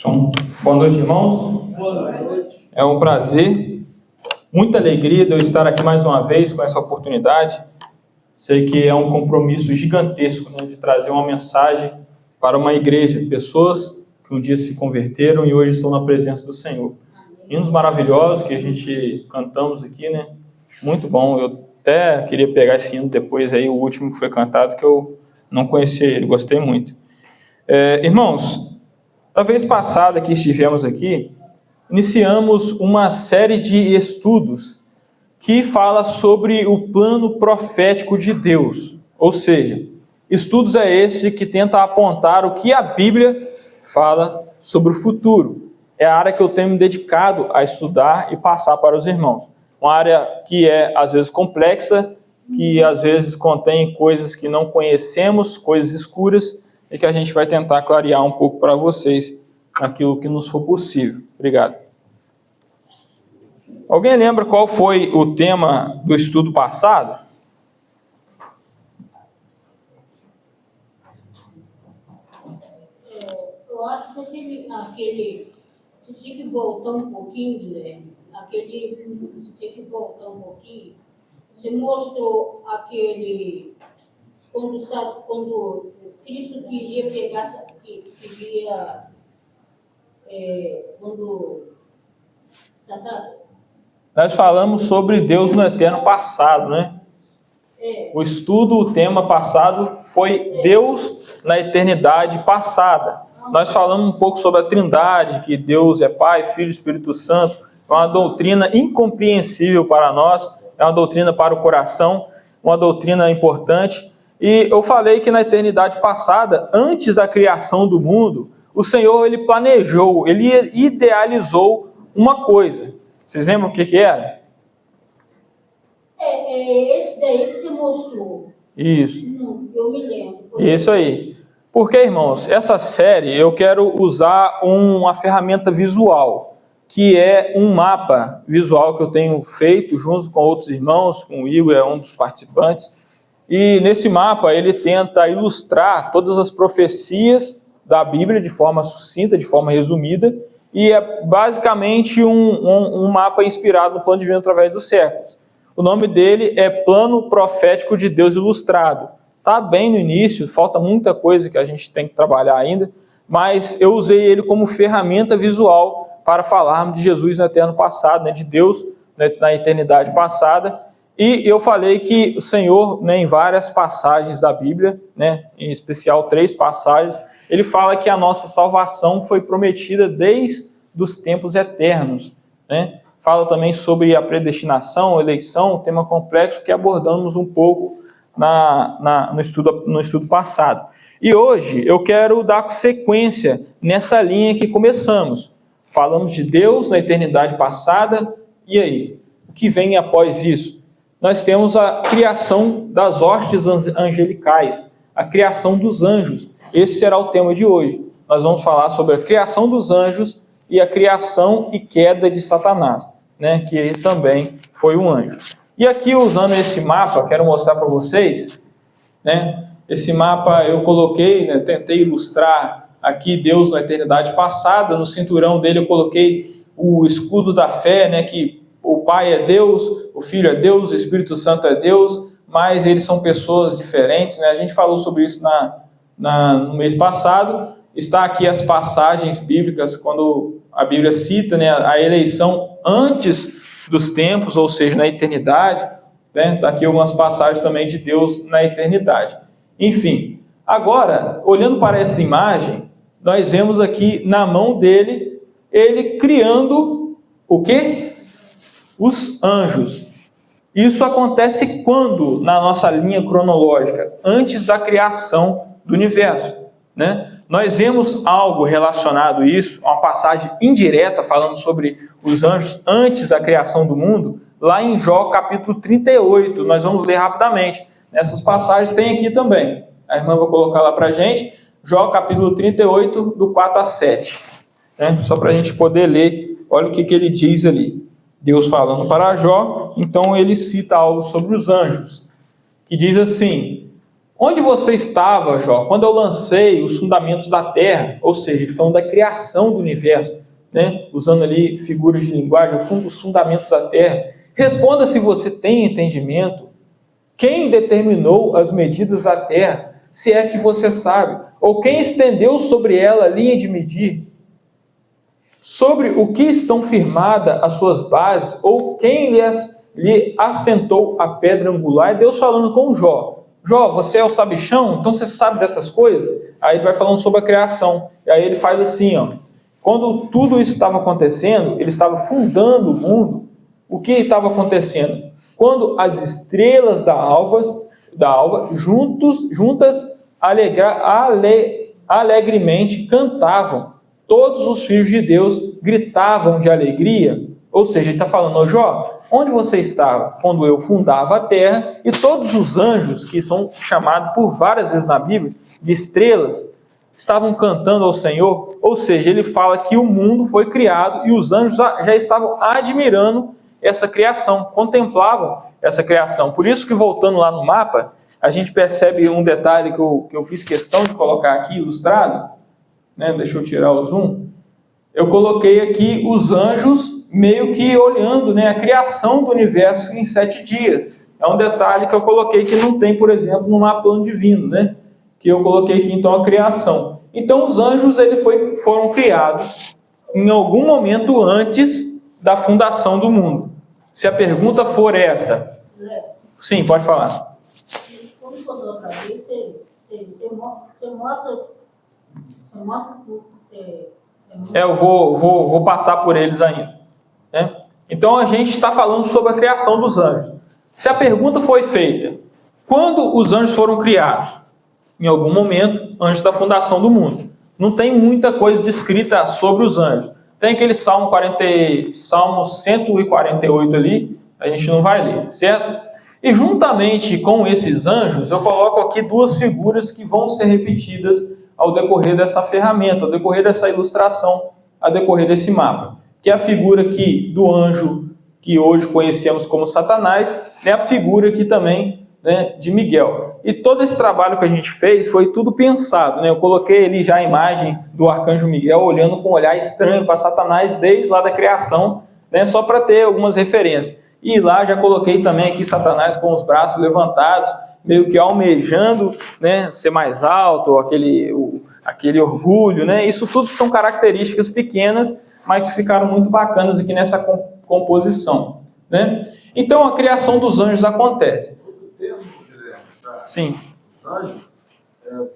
Som. Boa noite, irmãos. Boa noite. É um prazer, muita alegria de eu estar aqui mais uma vez com essa oportunidade. Sei que é um compromisso gigantesco, né, de trazer uma mensagem para uma igreja, pessoas que um dia se converteram e hoje estão na presença do Senhor. Hinos maravilhosos que a gente cantamos aqui, né? Muito bom. Eu até queria pegar esse hino depois aí, o último que foi cantado, que eu não conhecia ele, gostei muito. Irmãos, da vez passada que estivemos aqui, iniciamos uma série de estudos que fala sobre o plano profético de Deus. Ou seja, estudos é esse que tenta apontar o que a Bíblia fala sobre o futuro. É a área que eu tenho me dedicado a estudar e passar para os irmãos. Uma área que é, às vezes, complexa, que às vezes contém coisas que não conhecemos, coisas escuras, e que a gente vai tentar clarear um pouco para vocês aquilo que nos for possível. Obrigado. Alguém lembra qual foi o tema do estudo passado? Eu acho que você tinha que voltar um pouquinho, Guilherme. Você tinha que voltar um pouquinho. Você mostrou quando Cristo queria pegar, quando Satanás. Nós falamos sobre Deus no eterno passado, né? O estudo, o tema passado foi Deus na eternidade passada. Nós falamos um pouco sobre a Trindade, que Deus é Pai, Filho e Espírito Santo. É uma doutrina incompreensível para nós, é uma doutrina para o coração, uma doutrina importante. E eu falei que na eternidade passada, antes da criação do mundo, o Senhor ele planejou, ele idealizou uma coisa. Vocês lembram o que era? Esse daí que você mostrou. Isso. Eu me lembro. Isso aí. Porque, irmãos, essa série eu quero usar uma ferramenta visual, que é um mapa visual que eu tenho feito junto com outros irmãos, com o Igor, é um dos participantes. E nesse mapa ele tenta ilustrar todas as profecias da Bíblia de forma sucinta, de forma resumida, e é basicamente um mapa inspirado no plano divino através dos séculos. O nome dele é Plano Profético de Deus Ilustrado. Está bem no início, falta muita coisa que a gente tem que trabalhar ainda, mas eu usei ele como ferramenta visual para falarmos de Jesus no eterno passado, né, de Deus na eternidade passada. E eu falei que o Senhor, né, em várias passagens da Bíblia, né, em especial 3 passagens, ele fala que a nossa salvação foi prometida desde os tempos eternos, né? Fala também sobre a predestinação, eleição, um tema complexo que abordamos um pouco no estudo passado. E hoje eu quero dar sequência nessa linha que começamos. Falamos de Deus na eternidade passada, e aí? O que vem após isso? Nós temos a criação das hostes angelicais, a criação dos anjos. Esse será o tema de hoje. Nós vamos falar sobre a criação dos anjos e a criação e queda de Satanás, né, que ele também foi um anjo. E aqui, usando esse mapa, quero mostrar para vocês, né, esse mapa eu coloquei, né, tentei ilustrar aqui Deus na eternidade passada. No cinturão dele eu coloquei o escudo da fé, né, que o Pai é Deus, o Filho é Deus, o Espírito Santo é Deus, mas eles são pessoas diferentes, né? A gente falou sobre isso no mês passado. Está aqui as passagens bíblicas, quando a Bíblia cita, né, a eleição antes dos tempos, ou seja, na eternidade, né? Está aqui algumas passagens também de Deus na eternidade. Enfim, agora, olhando para essa imagem, nós vemos aqui na mão dele, ele criando o quê? Os anjos. Isso acontece quando, na nossa linha cronológica? Antes da criação do universo, né? Nós vemos algo relacionado a isso, uma passagem indireta falando sobre os anjos antes da criação do mundo, lá em Jó capítulo 38, nós vamos ler rapidamente. Nessas passagens tem aqui também, a irmã vai colocar lá para a gente, Jó capítulo 38, do 4 a 7, né? Só para a gente poder ler, olha o que ele diz ali. Deus falando para Jó, então ele cita algo sobre os anjos, que diz assim: Onde você estava, Jó, quando eu lancei os fundamentos da terra? Ou seja, ele falando da criação do universo, né? Usando ali figuras de linguagem, os fundamentos da terra. Responda se você tem entendimento. Quem determinou as medidas da terra, se é que você sabe? Ou quem estendeu sobre ela a linha de medir? Sobre o que estão firmadas as suas bases? Ou quem lhe assentou a pedra angular? É Deus falando com Jó. Jó, você é o sabichão? Então você sabe dessas coisas? Aí ele vai falando sobre a criação. E aí ele faz assim, ó. Quando tudo isso estava acontecendo, ele estava fundando o mundo. O que estava acontecendo? Quando as estrelas da alva juntas alegremente cantavam, todos os filhos de Deus gritavam de alegria. Ou seja, ele está falando, ô Jó, onde você estava quando eu fundava a terra e todos os anjos, que são chamados por várias vezes na Bíblia de estrelas, estavam cantando ao Senhor? Ou seja, ele fala que o mundo foi criado e os anjos já estavam admirando essa criação, contemplavam essa criação. Por isso que, voltando lá no mapa, a gente percebe um detalhe que eu fiz questão de colocar aqui ilustrado, né? Deixa eu tirar o zoom. Eu coloquei aqui os anjos meio que olhando, né, a criação do universo em 7 dias. É um detalhe que eu coloquei que não tem, por exemplo, no mapa plano divino, né? Que eu coloquei aqui, então, a criação. Então, os anjos foram criados em algum momento antes da fundação do mundo. Se a pergunta for esta... Sim, pode falar. Como falou outra vez, você mostra tudo. Eu vou passar por eles ainda, né? Então a gente está falando sobre a criação dos anjos. Se a pergunta foi feita, quando os anjos foram criados? Em algum momento, antes da fundação do mundo. Não tem muita coisa descrita sobre os anjos. Tem aquele Salmo 148 ali, a gente não vai ler, certo? E juntamente com esses anjos, eu coloco aqui 2 figuras que vão ser repetidas ao decorrer dessa ferramenta, ao decorrer dessa ilustração, ao decorrer desse mapa. Que é a figura aqui do anjo, que hoje conhecemos como Satanás, é a figura aqui também, né, de Miguel. E todo esse trabalho que a gente fez foi tudo pensado, né? Eu coloquei ali já a imagem do arcanjo Miguel olhando com um olhar estranho para Satanás desde lá da criação, né, só para ter algumas referências. E lá já coloquei também aqui Satanás com os braços levantados, meio que almejando, né, ser mais alto, aquele orgulho, né? Isso tudo são características pequenas, mas que ficaram muito bacanas aqui nessa composição, né? Então a criação dos anjos acontece. Sim. Os anjos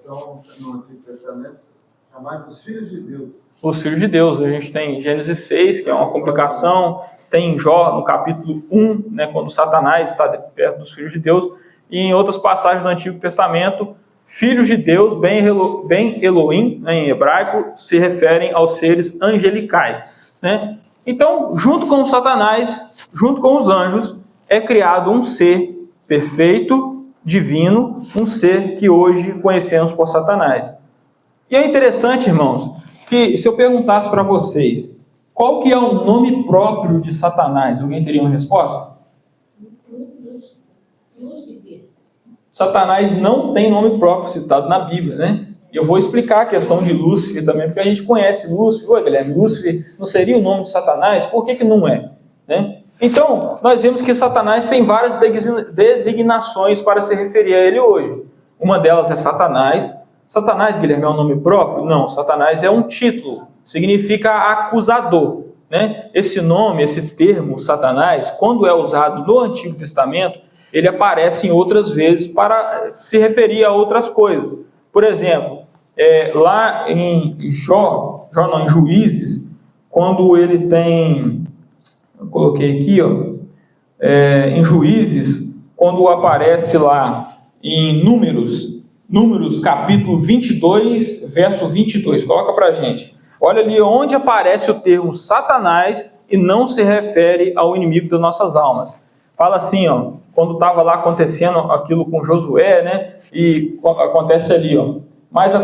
são, no Antigo Testamento, chamados os filhos de Deus. Os filhos de Deus, a gente tem Gênesis 6, que é uma complicação, tem Jó no capítulo 1, né, quando Satanás está perto dos filhos de Deus, e em outras passagens do Antigo Testamento, filhos de Deus, ben Elohim, né, em hebraico, se referem aos seres angelicais, né? Então, junto com Satanás, junto com os anjos, é criado um ser perfeito, divino, um ser que hoje conhecemos por Satanás. E é interessante, irmãos, que se eu perguntasse para vocês, qual que é o nome próprio de Satanás? Alguém teria uma resposta? Lúcifer. Satanás não tem nome próprio citado na Bíblia, né? Eu vou explicar a questão de Lúcifer também, porque a gente conhece Lúcifer. Oi, Guilherme, Lúcifer não seria o nome de Satanás? Por que não é? Né? Então, nós vemos que Satanás tem várias designações para se referir a ele hoje. Uma delas é Satanás. Satanás, Guilherme, é um nome próprio? Não, Satanás é um título, significa acusador, né? Esse nome, esse termo, Satanás, quando é usado no Antigo Testamento, ele aparece em outras vezes para se referir a outras coisas. Por exemplo, lá em em Juízes, quando ele tem, eu coloquei aqui, ó, em Juízes, quando aparece lá em Números capítulo 22, verso 22, coloca pra gente. Olha ali onde aparece o termo Satanás e não se refere ao inimigo das nossas almas. Fala assim, ó, quando estava lá acontecendo aquilo com Josué, né? E acontece ali, ó. Mas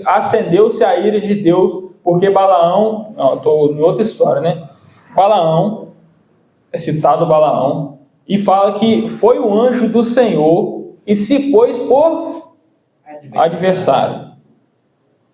acendeu-se a ira de Deus, porque Balaão, estou em outra história, né? Balaão, é citado Balaão, e fala que foi o anjo do Senhor e se pôs por Adversário.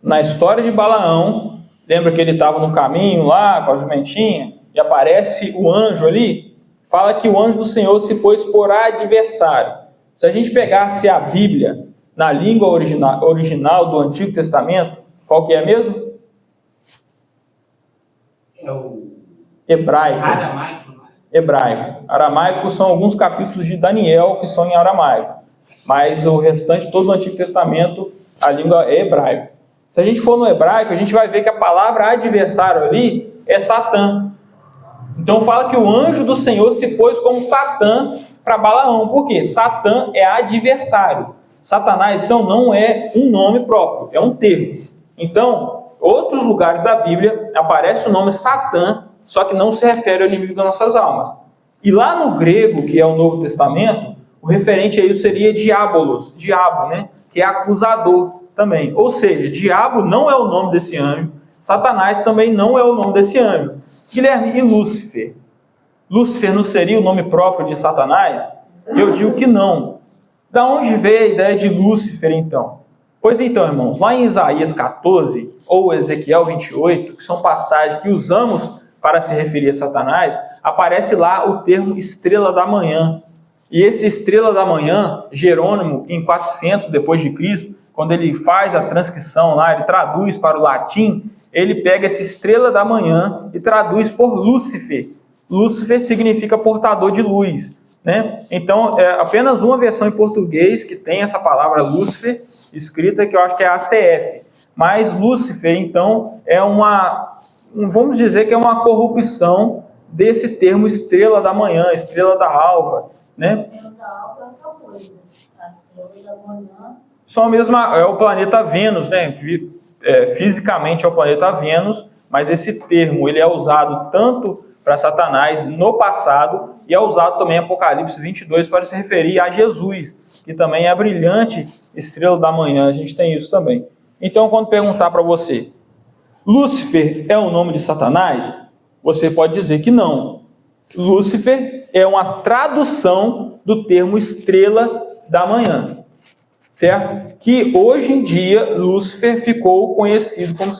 Na história de Balaão, lembra que ele estava no caminho lá com a jumentinha e aparece o anjo ali? Fala que o anjo do Senhor se pôs por adversário. Se a gente pegasse a Bíblia na língua original do Antigo Testamento, qual que é mesmo? É o Hebraico. aramaico. Hebraico. Aramaico são alguns capítulos de Daniel que são em aramaico. Mas o restante, todo o Antigo Testamento, a língua é hebraico. Se a gente for no hebraico, a gente vai ver que a palavra adversário ali é Satã. Então fala que o anjo do Senhor se pôs como Satã para Balaão. Por quê? Satã é adversário. Satanás, então, não é um nome próprio, é um termo. Então, outros lugares da Bíblia aparece o nome Satã, só que não se refere ao inimigo das nossas almas. E lá no grego, que é o Novo Testamento, o referente a isso seria diabolos, diabo, né? Que é acusador também. Ou seja, diabo não é o nome desse anjo, Satanás também não é o nome desse anjo. Guilherme, e Lúcifer? Lúcifer não seria o nome próprio de Satanás? Eu digo que não. Da onde veio a ideia de Lúcifer, então? Pois então, irmãos, lá em Isaías 14 ou Ezequiel 28, que são passagens que usamos para se referir a Satanás, aparece lá o termo estrela da manhã. E esse estrela da manhã, Jerônimo, em 400 depois de Cristo, quando ele faz a transcrição lá, ele traduz para o latim, ele pega essa estrela da manhã e traduz por Lúcifer. Lúcifer significa portador de luz, né? Então, é apenas uma versão em português que tem essa palavra Lúcifer escrita, que eu acho que é ACF. Mas Lúcifer, então, é vamos dizer que é uma corrupção desse termo estrela da manhã, estrela da alva, né? A estrela da alva é outra coisa. A estrela da manhã... Só mesmo é o planeta Vênus, né? Fisicamente é o planeta Vênus, mas esse termo ele é usado tanto para Satanás no passado e é usado também em Apocalipse 22 para se referir a Jesus, que também é a brilhante estrela da manhã. A gente tem isso também. Então, quando perguntar para você, Lúcifer é o nome de Satanás? Você pode dizer que não. Lúcifer é uma tradução do termo estrela da manhã. Certo? Que hoje em dia Lúcifer ficou conhecido como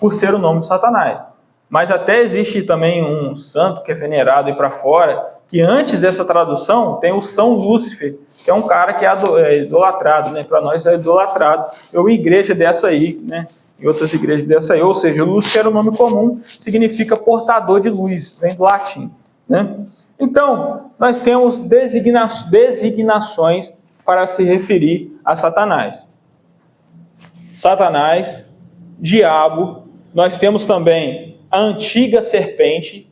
por ser o nome de Satanás. Mas até existe também um santo que é venerado aí para fora, que antes dessa tradução tem o São Lúcifer, que é um cara que é idolatrado, né? Para nós é idolatrado. É uma igreja dessa aí, né? Em outras igrejas dessa aí, ou seja, Lúcifer era um nome comum, significa portador de luz, vem do latim, né? Então, nós temos designações para se referir a Satanás. Satanás, diabo, nós temos também a antiga serpente,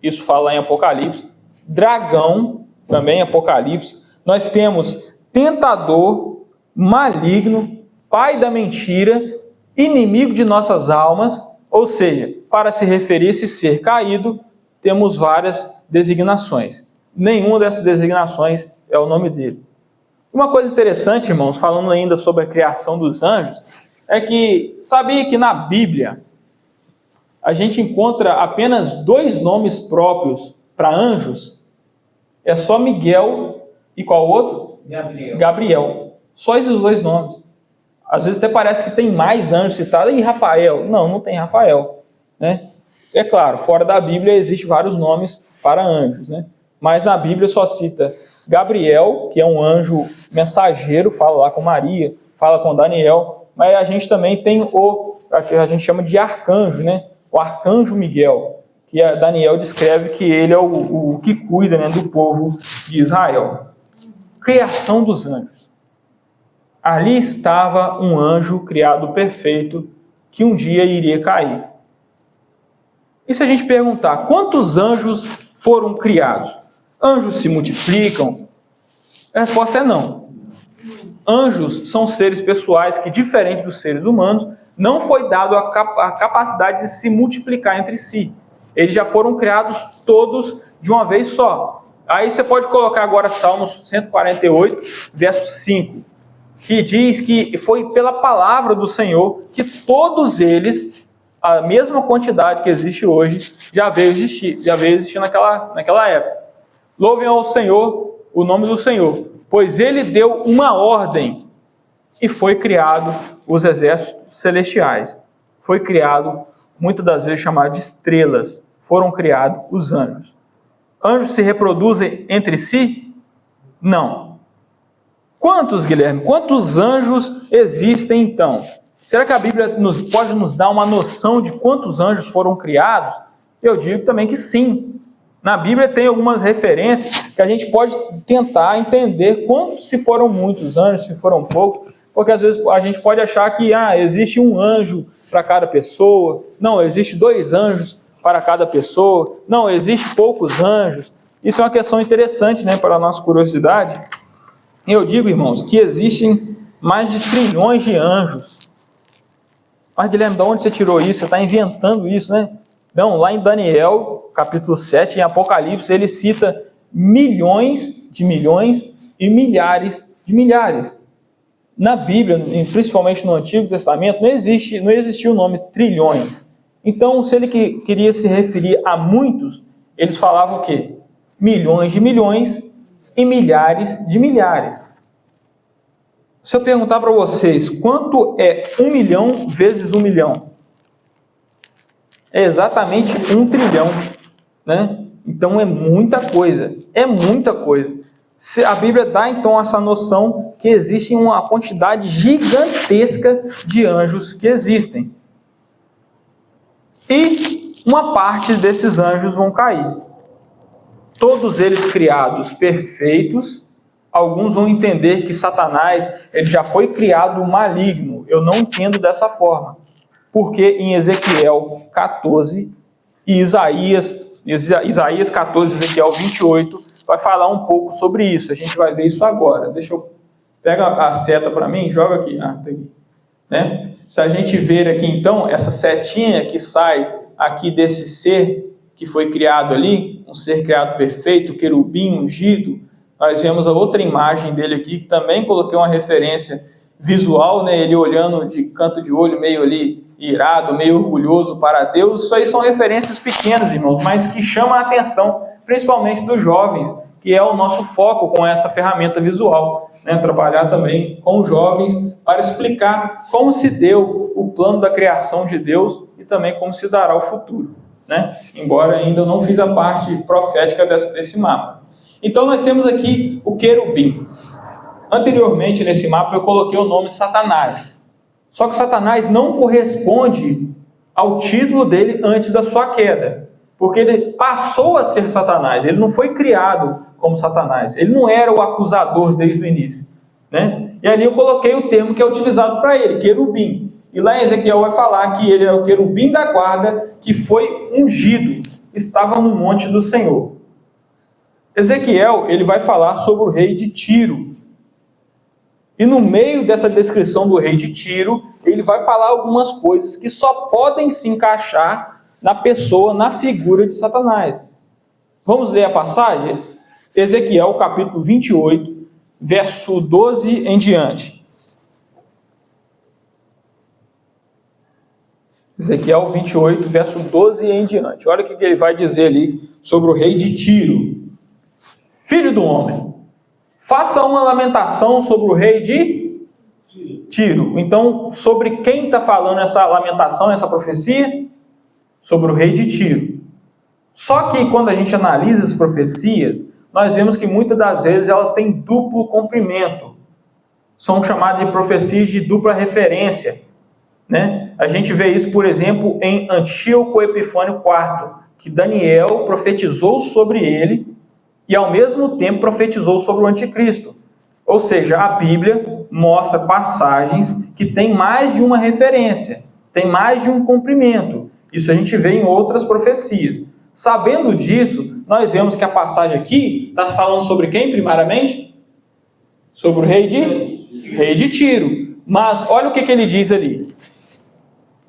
isso fala em Apocalipse, dragão, também em Apocalipse, nós temos tentador, maligno, pai da mentira, inimigo de nossas almas, ou seja, para se referir a esse ser caído, temos várias designações. Nenhuma dessas designações é o nome dele. Uma coisa interessante, irmãos, falando ainda sobre a criação dos anjos, é que sabia que na Bíblia a gente encontra apenas 2 nomes próprios para anjos? É só Miguel e qual outro? Gabriel. Só esses 2 nomes. Às vezes até parece que tem mais anjos citados. E Rafael? Não tem Rafael, né? É claro, fora da Bíblia existem vários nomes para anjos, né? Mas na Bíblia só cita Gabriel, que é um anjo mensageiro, fala lá com Maria, fala com Daniel, mas a gente também tem a gente chama de arcanjo, né? O arcanjo Miguel, que Daniel descreve que ele é o que cuida, né, do povo de Israel. Criação dos anjos. Ali estava um anjo criado perfeito que um dia iria cair. E se a gente perguntar, quantos anjos foram criados? Anjos se multiplicam? A resposta é não. Anjos são seres pessoais que, diferente dos seres humanos, não foi dado a capacidade de se multiplicar entre si. Eles já foram criados todos de uma vez só. Aí você pode colocar agora Salmos 148, verso 5, que diz que foi pela palavra do Senhor que todos eles, a mesma quantidade que existe hoje, já veio existir naquela época. Louvem ao Senhor o nome do Senhor, pois Ele deu uma ordem e foi criado os exércitos celestiais. Foi criado, muitas das vezes chamado de estrelas, foram criados os anjos. Anjos se reproduzem entre si? Não. Quantos, Guilherme? Quantos anjos existem então? Será que a Bíblia pode nos dar uma noção de quantos anjos foram criados? Eu digo também que sim. Na Bíblia tem algumas referências que a gente pode tentar entender se foram muitos anjos, se foram poucos, porque às vezes a gente pode achar que existe um anjo para cada pessoa, não, existe 2 anjos para cada pessoa, não, existe poucos anjos. Isso é uma questão interessante, né, para a nossa curiosidade. Eu digo, irmãos, que existem mais de trilhões de anjos. Mas, Guilherme, de onde você tirou isso? Você está inventando isso, né? Não, lá em Daniel, capítulo 7, em Apocalipse, ele cita milhões de milhões e milhares de milhares. Na Bíblia, principalmente no Antigo Testamento, não existia o nome trilhões. Então, se ele queria se referir a muitos, eles falavam o quê? Milhões de milhões e milhares de milhares. Se eu perguntar para vocês, quanto é 1 milhão vezes 1 milhão? É exatamente 1 trilhão, né? Então é muita coisa, A Bíblia dá então essa noção que existe uma quantidade gigantesca de anjos que existem. E uma parte desses anjos vão cair. Todos eles criados perfeitos. Alguns vão entender que Satanás ele já foi criado maligno. Eu não entendo dessa forma. Porque em Ezequiel 14 e Isaías 14, Ezequiel 28, vai falar um pouco sobre isso. A gente vai ver isso agora. Pega a seta para mim, joga aqui. Tá aqui. Né? Se a gente ver aqui então, essa setinha que sai aqui desse ser que foi criado ali, um ser criado perfeito, querubim ungido, nós vemos a outra imagem dele aqui, que também coloquei uma referência visual, né? Ele olhando de canto de olho, meio ali irado, meio orgulhoso para Deus. Isso aí são referências pequenas, irmãos, mas que chamam a atenção, principalmente dos jovens, que é o nosso foco com essa ferramenta visual, né? Trabalhar também com os jovens para explicar como se deu o plano da criação de Deus e também como se dará o futuro, né? Embora ainda eu não fiz a parte profética desse mapa. Então nós temos aqui o querubim. Anteriormente nesse mapa eu coloquei o nome Satanás. Só que Satanás não corresponde ao título dele antes da sua queda. Porque ele passou a ser Satanás. Ele não foi criado como Satanás. Ele não era o acusador desde o início, né? E ali eu coloquei o termo que é utilizado para ele, querubim. E lá em Ezequiel vai falar que ele é o querubim da guarda que foi ungido. Estava no monte do Senhor. Ezequiel, ele vai falar sobre o rei de Tiro. E no meio dessa descrição do rei de Tiro, ele vai falar algumas coisas que só podem se encaixar na pessoa, na figura de Satanás. Vamos ler a passagem? Ezequiel, capítulo 28, verso 12 em diante. Ezequiel 28, verso 12 em diante. Olha o que ele vai dizer ali sobre o rei de Tiro. Filho do homem, faça uma lamentação sobre o rei de Tiro. Então, sobre quem está falando essa lamentação, essa profecia? Sobre o rei de Tiro. Só que quando a gente analisa as profecias, nós vemos que muitas das vezes elas têm duplo cumprimento. São chamadas de profecias de dupla referência, né? A gente vê isso, por exemplo, em Antíoco Epifânio IV, que Daniel profetizou sobre ele e ao mesmo tempo profetizou sobre o anticristo. Ou seja, a Bíblia mostra passagens que têm mais de uma referência, tem mais de um cumprimento. Isso a gente vê em outras profecias. Sabendo disso, nós vemos que a passagem aqui está falando sobre quem primariamente? Sobre o rei de Tiro. Mas olha o que ele diz ali.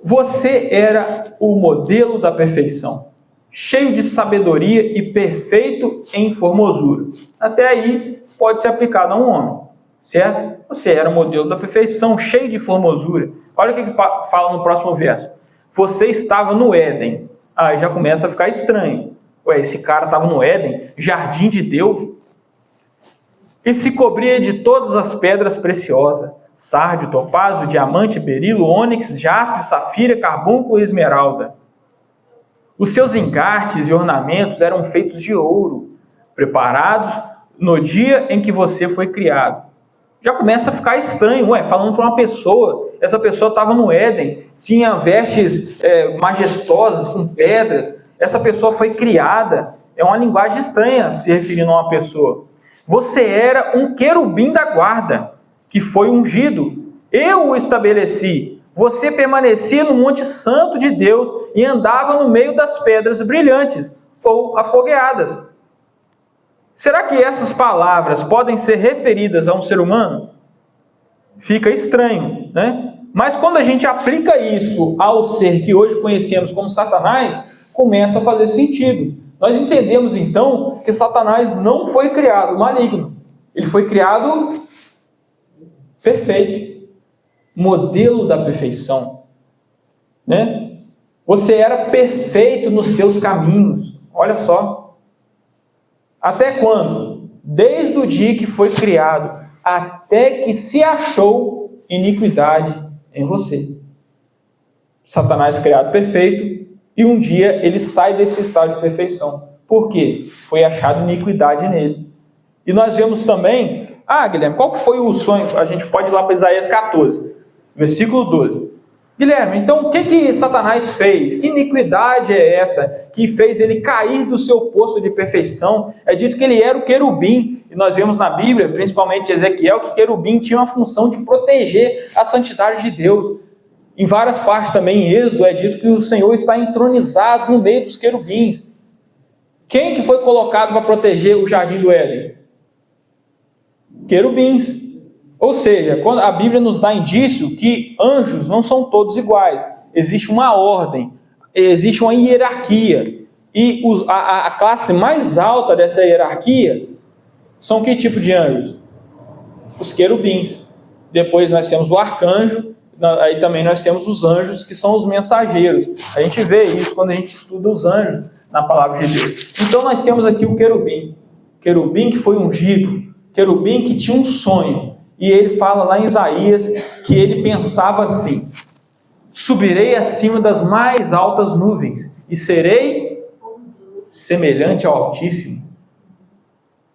Você era o modelo da perfeição, cheio de sabedoria e perfeito em formosura. Até aí pode ser aplicado a um homem, certo? Você era o modelo da perfeição, cheio de formosura. Olha o que ele fala no próximo verso. Você estava no Éden. Aí já começa a ficar estranho. Ué, esse cara estava no Éden, jardim de Deus, e se cobria de todas as pedras preciosas. Sárdio, topázio, diamante, berilo, ônix, jaspe, safira, carbúnculo e esmeralda. Os seus encartes e ornamentos eram feitos de ouro, preparados no dia em que você foi criado. Já começa a ficar estranho, falando para uma pessoa, essa pessoa estava no Éden, tinha vestes majestosas, com pedras, essa pessoa foi criada, é uma linguagem estranha se referindo a uma pessoa. Você era um querubim da guarda, que foi ungido, eu o estabeleci, você permanecia no Monte Santo de Deus e andava no meio das pedras brilhantes, ou afogueadas. Será que essas palavras podem ser referidas a um ser humano? Fica estranho, né? Mas quando a gente aplica isso ao ser que hoje conhecemos como Satanás, começa a fazer sentido. Nós entendemos então que Satanás não foi criado maligno. Ele foi criado perfeito. Modelo da perfeição, né? Você era perfeito nos seus caminhos. Olha só. Até quando? Desde o dia que foi criado, até que se achou iniquidade em você. Satanás criado perfeito, e um dia ele sai desse estado de perfeição. Por quê? Foi achado iniquidade nele. E nós vemos também, Guilherme, qual que foi o sonho? A gente pode ir lá para Isaías 14, versículo 12. Guilherme, então o que Satanás fez? Que iniquidade é essa que fez ele cair do seu posto de perfeição? É dito que ele era o querubim, e nós vemos na Bíblia, principalmente Ezequiel, que querubim tinha uma função de proteger a santidade de Deus. Em várias partes também, em Êxodo, é dito que o Senhor está entronizado no meio dos querubins. Quem que foi colocado para proteger o jardim do Éden? Querubins. Ou seja, quando a Bíblia nos dá indício que anjos não são todos iguais. Existe uma ordem, existe uma hierarquia. E a classe mais alta dessa hierarquia são que tipo de anjos? Os querubins. Depois nós temos o arcanjo, aí também nós temos os anjos, que são os mensageiros. A gente vê isso quando a gente estuda os anjos na palavra de Deus. Então nós temos aqui o querubim. Querubim que foi ungido. Querubim que tinha um sonho. E ele fala lá em Isaías que ele pensava assim: subirei acima das mais altas nuvens e serei semelhante ao Altíssimo.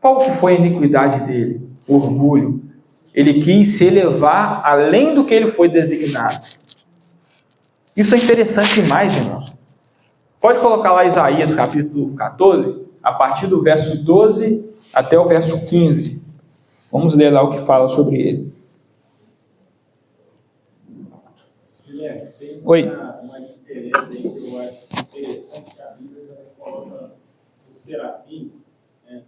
Qual que foi a iniquidade dele? O orgulho. Ele quis se elevar além do que ele foi designado. Isso é interessante demais, irmãos. Pode colocar lá Isaías capítulo 14, a partir do verso 12 até o verso 15. Vamos ler lá o que fala sobre ele. Guilherme, tem Oi. uma diferença aí que eu acho interessante, que a Bíblia já coloca os serafins, né?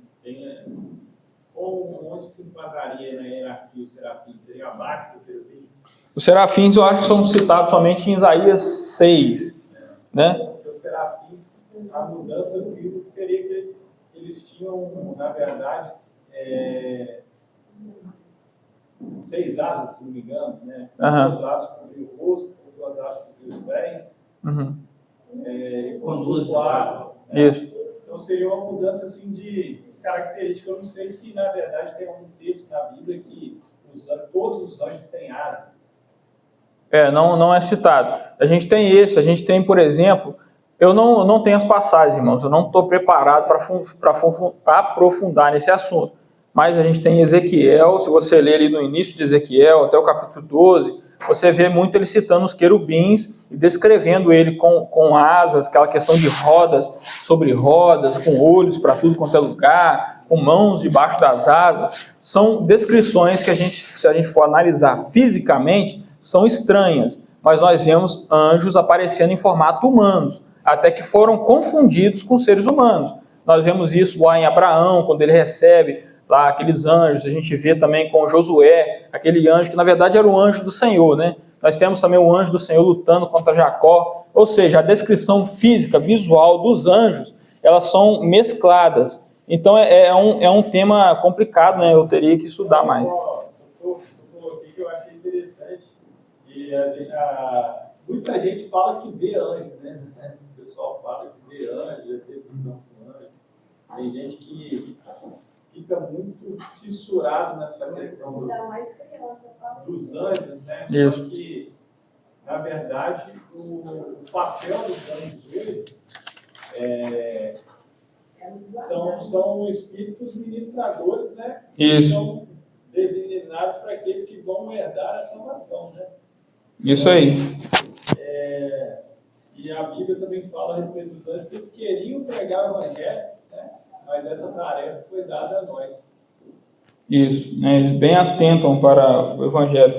Onde se enquadraria na hierarquia os serafins? Seria abaixo do querubim? Os serafins eu acho que são citados somente em Isaías 6, né? Porque os serafins, a mudança do livro seria que eles tinham, na verdade, 6 asas, se não me engano, né? 2 asas cobriam o rosto, 2 asas cobriam os pés, e com 2 lados. Né? Isso. Então seria uma mudança assim de característica. Eu não sei se na verdade tem algum texto na Bíblia que todos os anjos têm asas. Não é citado. A gente tem, por exemplo, eu não tenho as passagens, irmãos, eu não estou preparado para aprofundar nesse assunto. Mas a gente tem Ezequiel, se você ler ali no início de Ezequiel, até o capítulo 12, você vê muito ele citando os querubins e descrevendo ele com asas, aquela questão de rodas sobre rodas, com olhos para tudo quanto é lugar, com mãos debaixo das asas. São descrições que se a gente for analisar fisicamente, são estranhas, mas nós vemos anjos aparecendo em formato humanos, até que foram confundidos com seres humanos. Nós vemos isso lá em Abraão, quando ele recebe lá aqueles anjos. A gente vê também com Josué, aquele anjo que na verdade era o anjo do Senhor, né? Nós temos também o anjo do Senhor lutando contra Jacó. Ou seja, a descrição física, visual dos anjos, elas são mescladas. Então é um tema complicado, né? Eu teria que estudar mais. Eu coloquei que eu achei interessante, e muita gente fala que vê anjo, né? O pessoal fala que vê anjo, já teve visão com anjo. Tem gente que fica muito fissurado nessa questão dos anjos, né? Isso. Só que, na verdade, o papel dos anjos hoje são espíritos ministradores, né? Isso. Que são designados para aqueles que vão herdar a salvação, né? Isso aí. E a Bíblia também fala a respeito dos anjos que eles queriam pregar o Evangelho, né? Mas essa tarefa foi dada a nós. Isso, né? Eles bem atentam para o Evangelho.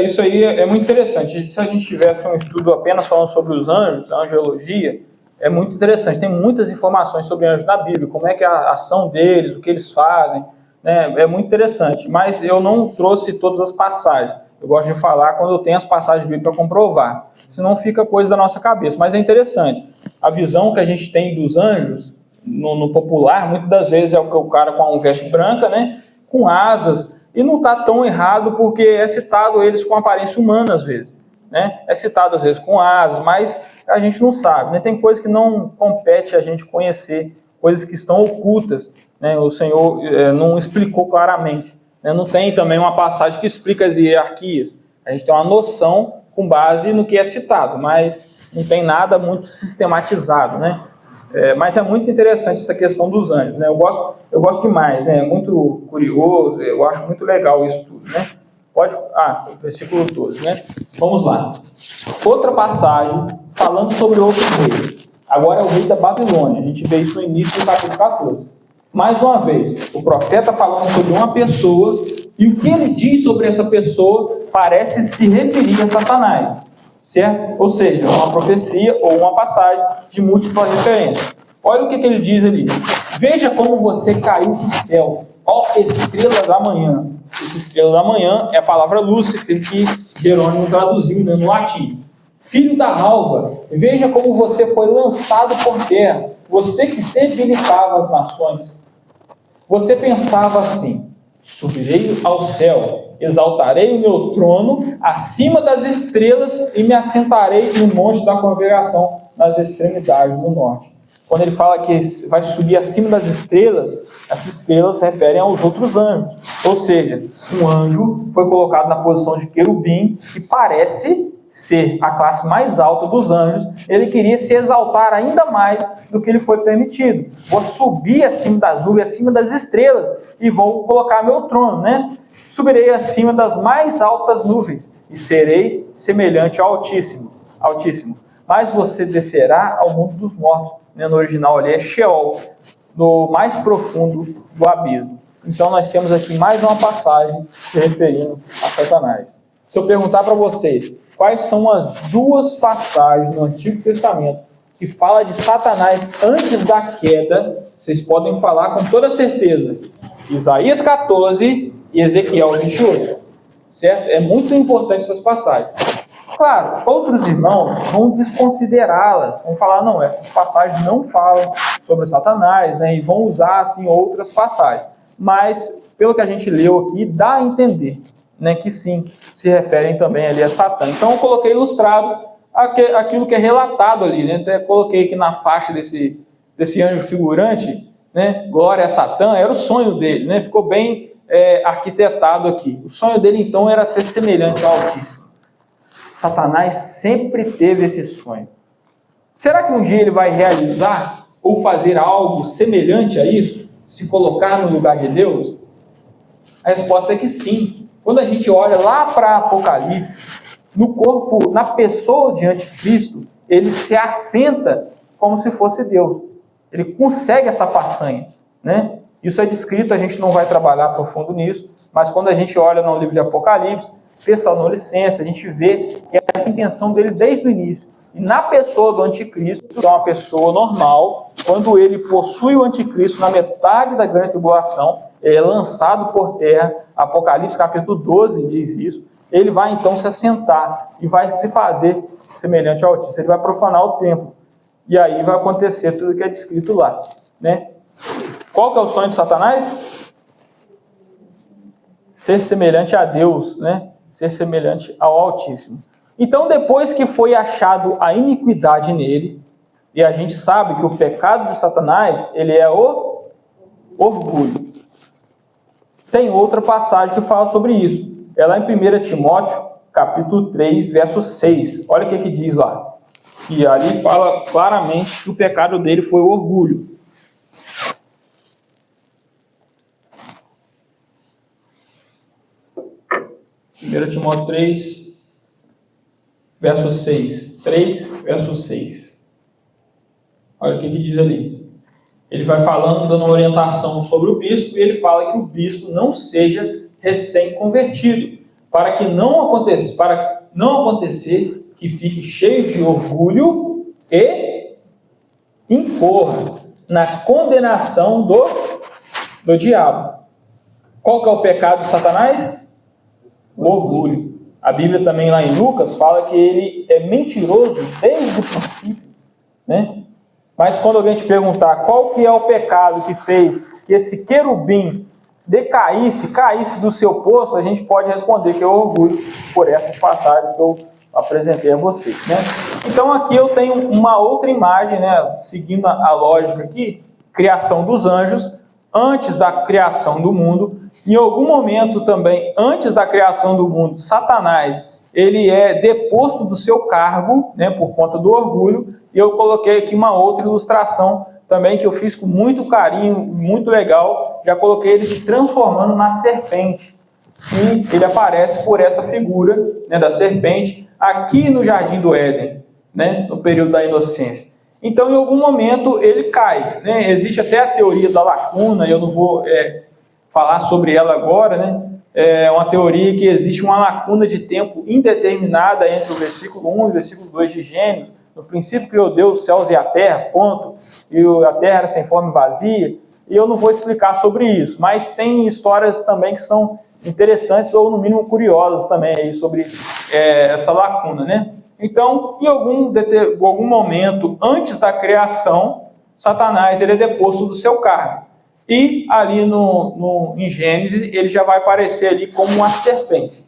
Isso aí é muito interessante. Se a gente tivesse um estudo apenas falando sobre os anjos, a angelologia, é muito interessante. Tem muitas informações sobre anjos na Bíblia, como é que é a ação deles, o que eles fazem, né? É muito interessante. Mas eu não trouxe todas as passagens. Eu gosto de falar quando eu tenho as passagens bíblicas para comprovar. Senão fica coisa da nossa cabeça. Mas é interessante. A visão que a gente tem dos anjos, no popular, muitas das vezes é o cara com uma veste branca, né? Com asas. E não está tão errado porque é citado eles com aparência humana às vezes. Né? É citado às vezes com asas, mas a gente não sabe. Né? Tem coisas que não compete a gente conhecer, coisas que estão ocultas. Né? O Senhor não explicou claramente. Né? Não tem também uma passagem que explica as hierarquias. A gente tem uma noção com base no que é citado, mas não tem nada muito sistematizado, né? Mas é muito interessante essa questão dos anjos, né? Eu gosto demais, né? É muito curioso, eu acho muito legal isso tudo, né? Versículo 12, né? Vamos lá. Outra passagem falando sobre outro rei. Agora é o rei da Babilônia. A gente vê isso no início do capítulo 14. Mais uma vez, o profeta falando sobre uma pessoa, e o que ele diz sobre essa pessoa parece se referir a Satanás, certo? Ou seja, uma profecia ou uma passagem de múltiplas referências. Olha o que ele diz ali. Veja como você caiu do céu, ó estrela da manhã. Essa estrela da manhã é a palavra Lúcifer, que Jerônimo traduziu, né, no latim. Filho da alva, veja como você foi lançado por terra, você que debilitava as nações. Você pensava assim: subirei ao céu, exaltarei o meu trono acima das estrelas e me assentarei no monte da congregação nas extremidades do norte. Quando ele fala que vai subir acima das estrelas, essas estrelas se referem aos outros anjos. Ou seja, um anjo foi colocado na posição de querubim, que parece ser a classe mais alta dos anjos. Ele queria se exaltar ainda mais do que lhe foi permitido. Vou subir acima das nuvens, acima das estrelas, e vou colocar meu trono, né? Subirei acima das mais altas nuvens, e serei semelhante ao Altíssimo. Mas você descerá ao mundo dos mortos. No original ali é Sheol, no mais profundo do abismo. Então nós temos aqui mais uma passagem se referindo a Satanás. Se eu perguntar para vocês, quais são as duas passagens no Antigo Testamento que fala de Satanás antes da queda, vocês podem falar com toda certeza. Isaías 14 e Ezequiel 28. Certo? É muito importante essas passagens. Claro, outros irmãos vão desconsiderá-las, vão falar, não, essas passagens não falam sobre Satanás, né, e vão usar, assim, outras passagens. Mas, pelo que a gente leu aqui, dá a entender, né, que sim, se referem também ali a Satã. Então, eu coloquei ilustrado aquilo que é relatado ali, né, até coloquei aqui na faixa desse anjo figurante, né, glória a Satã, era o sonho dele, né, ficou bem arquitetado aqui. O sonho dele, então, era ser semelhante ao Altíssimo. Satanás sempre teve esse sonho. Será que um dia ele vai realizar ou fazer algo semelhante a isso? Se colocar no lugar de Deus? A resposta é que sim. Quando a gente olha lá para Apocalipse, no corpo, na pessoa de Anticristo, ele se assenta como se fosse Deus. Ele consegue essa façanha, né? Isso é descrito, a gente não vai trabalhar profundo nisso, mas quando a gente olha no livro de Apocalipse, Tessalonicenses, a gente vê que essa intenção dele desde o início. E na pessoa do anticristo, que é uma pessoa normal, quando ele possui o anticristo na metade da grande tribulação, ele é lançado por terra, Apocalipse capítulo 12 diz isso, ele vai então se assentar e vai se fazer semelhante ao Altíssimo, ele vai profanar o templo. E aí vai acontecer tudo que é descrito lá, né? Qual que é o sonho de Satanás? Ser semelhante a Deus, né? Ser semelhante ao Altíssimo. Então, depois que foi achado a iniquidade nele, e a gente sabe que o pecado de Satanás, ele é o orgulho. tem outra passagem que fala sobre isso. É lá em 1 Timóteo, capítulo 3, verso 6. Olha o que diz lá. E ali fala claramente que o pecado dele foi o orgulho. 1 Timóteo 3, verso 6. 3, verso 6. Olha o que diz ali. Ele vai falando, dando uma orientação sobre o bispo, e ele fala que o bispo não seja recém-convertido, para não acontecer que fique cheio de orgulho e incorra na condenação do diabo. Qual que é o pecado de Satanás? O orgulho. A Bíblia também lá em Lucas fala que ele é mentiroso desde o princípio, né? Mas quando alguém te perguntar qual que é o pecado que fez que esse querubim caísse do seu poço, a gente pode responder que é o orgulho, por essa passagem que eu apresentei a vocês, né? Então aqui eu tenho uma outra imagem, né? Seguindo a lógica aqui, criação dos anjos, antes da criação do mundo. Em algum momento também, antes da criação do mundo, Satanás, ele é deposto do seu cargo, né, por conta do orgulho, e eu coloquei aqui uma outra ilustração também, que eu fiz com muito carinho, muito legal, já coloquei ele se transformando na serpente, e ele aparece por essa figura, né, da serpente, aqui no Jardim do Éden, né, no período da inocência. Então, em algum momento, ele cai, né? Existe até a teoria da lacuna, eu não vou falar sobre ela agora, né? É uma teoria que existe uma lacuna de tempo indeterminada entre o versículo 1 e o versículo 2 de Gênesis. No princípio criou Deus os céus e a terra, ponto, e a terra era sem forma e vazia, e eu não vou explicar sobre isso, mas tem histórias também que são interessantes, ou no mínimo curiosas também, aí, sobre essa lacuna, né? Então, em algum momento, antes da criação, Satanás ele é deposto do seu cargo. E ali em Gênesis, ele já vai aparecer ali como uma serpente.